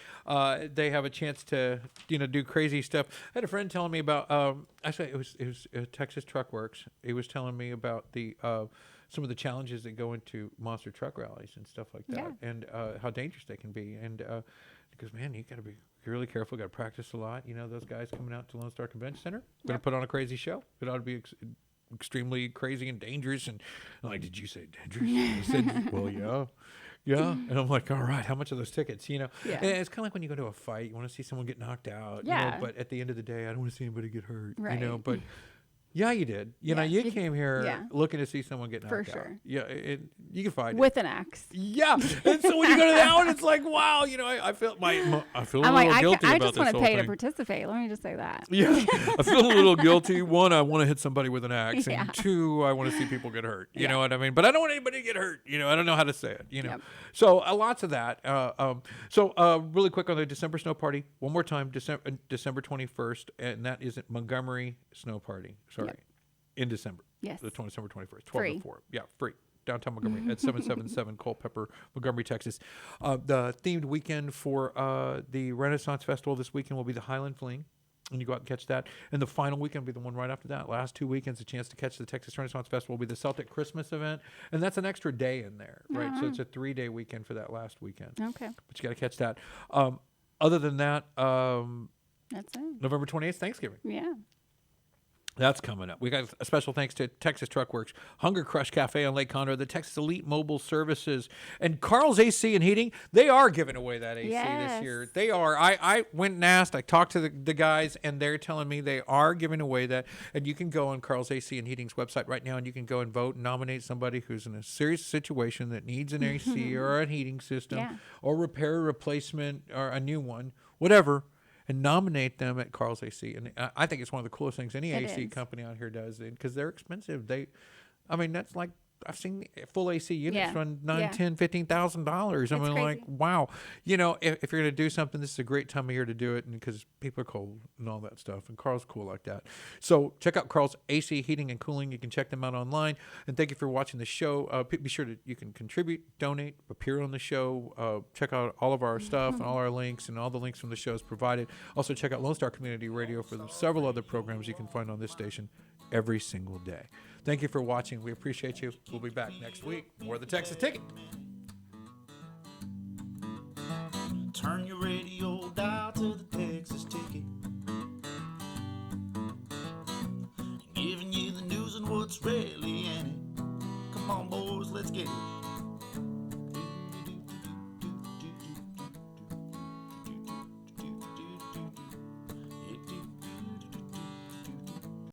they have a chance to, you know, do crazy stuff. I had a friend telling me about, actually it was Texas Truck Works. He was telling me about the some of the challenges that go into monster truck rallies and stuff like that, and how dangerous they can be, and he goes, man, you got to be really careful. Got to practice a lot. You know, those guys coming out to Lone Star Convention Center, going to put on a crazy show. It ought to be extremely crazy and dangerous. And I'm like, did you say dangerous? He said, well, yeah. And I'm like, all right, how much are those tickets? You know, and it's kind of like when you go to a fight, you want to see someone get knocked out. You know, but at the end of the day, I don't want to see anybody get hurt. Right. You know, but. Yeah, you did. You know, you came here looking to see someone get knocked out. For sure. Yeah, you can find it. With an axe. Yeah. And so when you go to that one, it's like, wow, you know, I feel I feel a little guilty I about just this want to whole pay thing. to participate. Let me just say that. Yeah. I feel a little guilty. One, I want to hit somebody with an axe. Yeah. And two, I want to see people get hurt. You know what I mean? But I don't want anybody to get hurt. You know, I don't know how to say it, you know. Yep. So lots of that. Really quick on the December snow party. One more time, December 21st. And that is at Montgomery Snow Party. Sorry. Yep. In December. Yes. December 21st. 12 Free. to 4. Yeah, free. Downtown Montgomery at 777 Culpeper, Montgomery, Texas. The themed weekend for the Renaissance Festival this weekend will be the Highland Fling. And you go out and catch that. And the final weekend will be the one right after that. Last 2 weekends, a chance to catch the Texas Renaissance Festival will be the Celtic Christmas event. And that's an extra day in there, right? So it's a 3-day weekend for that last weekend. Okay. But you got to catch that. Other than that, That's it. November 28th, Thanksgiving. Yeah. That's coming up. We got a special thanks to Texas Truck Works, Hunger Crush Cafe on Lake Conroe, the Texas Elite Mobile Services, and Carl's AC and Heating. They are giving away that AC this year. They are. I went and asked. I talked to the guys, and they're telling me they are giving away that. And you can go on Carl's AC and Heating's website right now, and you can go and vote and nominate somebody who's in a serious situation that needs an AC or a heating system or repair, replacement, or a new one, whatever. And nominate them at Carl's AC. And I think it's one of the coolest things any AC company out here does, because they're expensive. That's like, I've seen full AC units run $9,000, $10,000, $15,000. I mean, crazy. like, wow. You know, if you're going to do something, this is a great time of year to do it, and because people are cold and all that stuff. And Carl's cool like that. So check out Carl's AC Heating and Cooling. You can check them out online. And thank you for watching the show. Be sure that you can contribute, donate, appear on the show. Check out all of our stuff and all our links, and all the links from the show is provided. Also, check out Lone Star Community Radio for several other programs you can find on this station every single day. Thank you for watching. We appreciate you. We'll be back next week. More of the Texas Ticket. Turn your radio dial to the Texas Ticket. Giving you the news and what's really in it. Come on, boys, let's get it.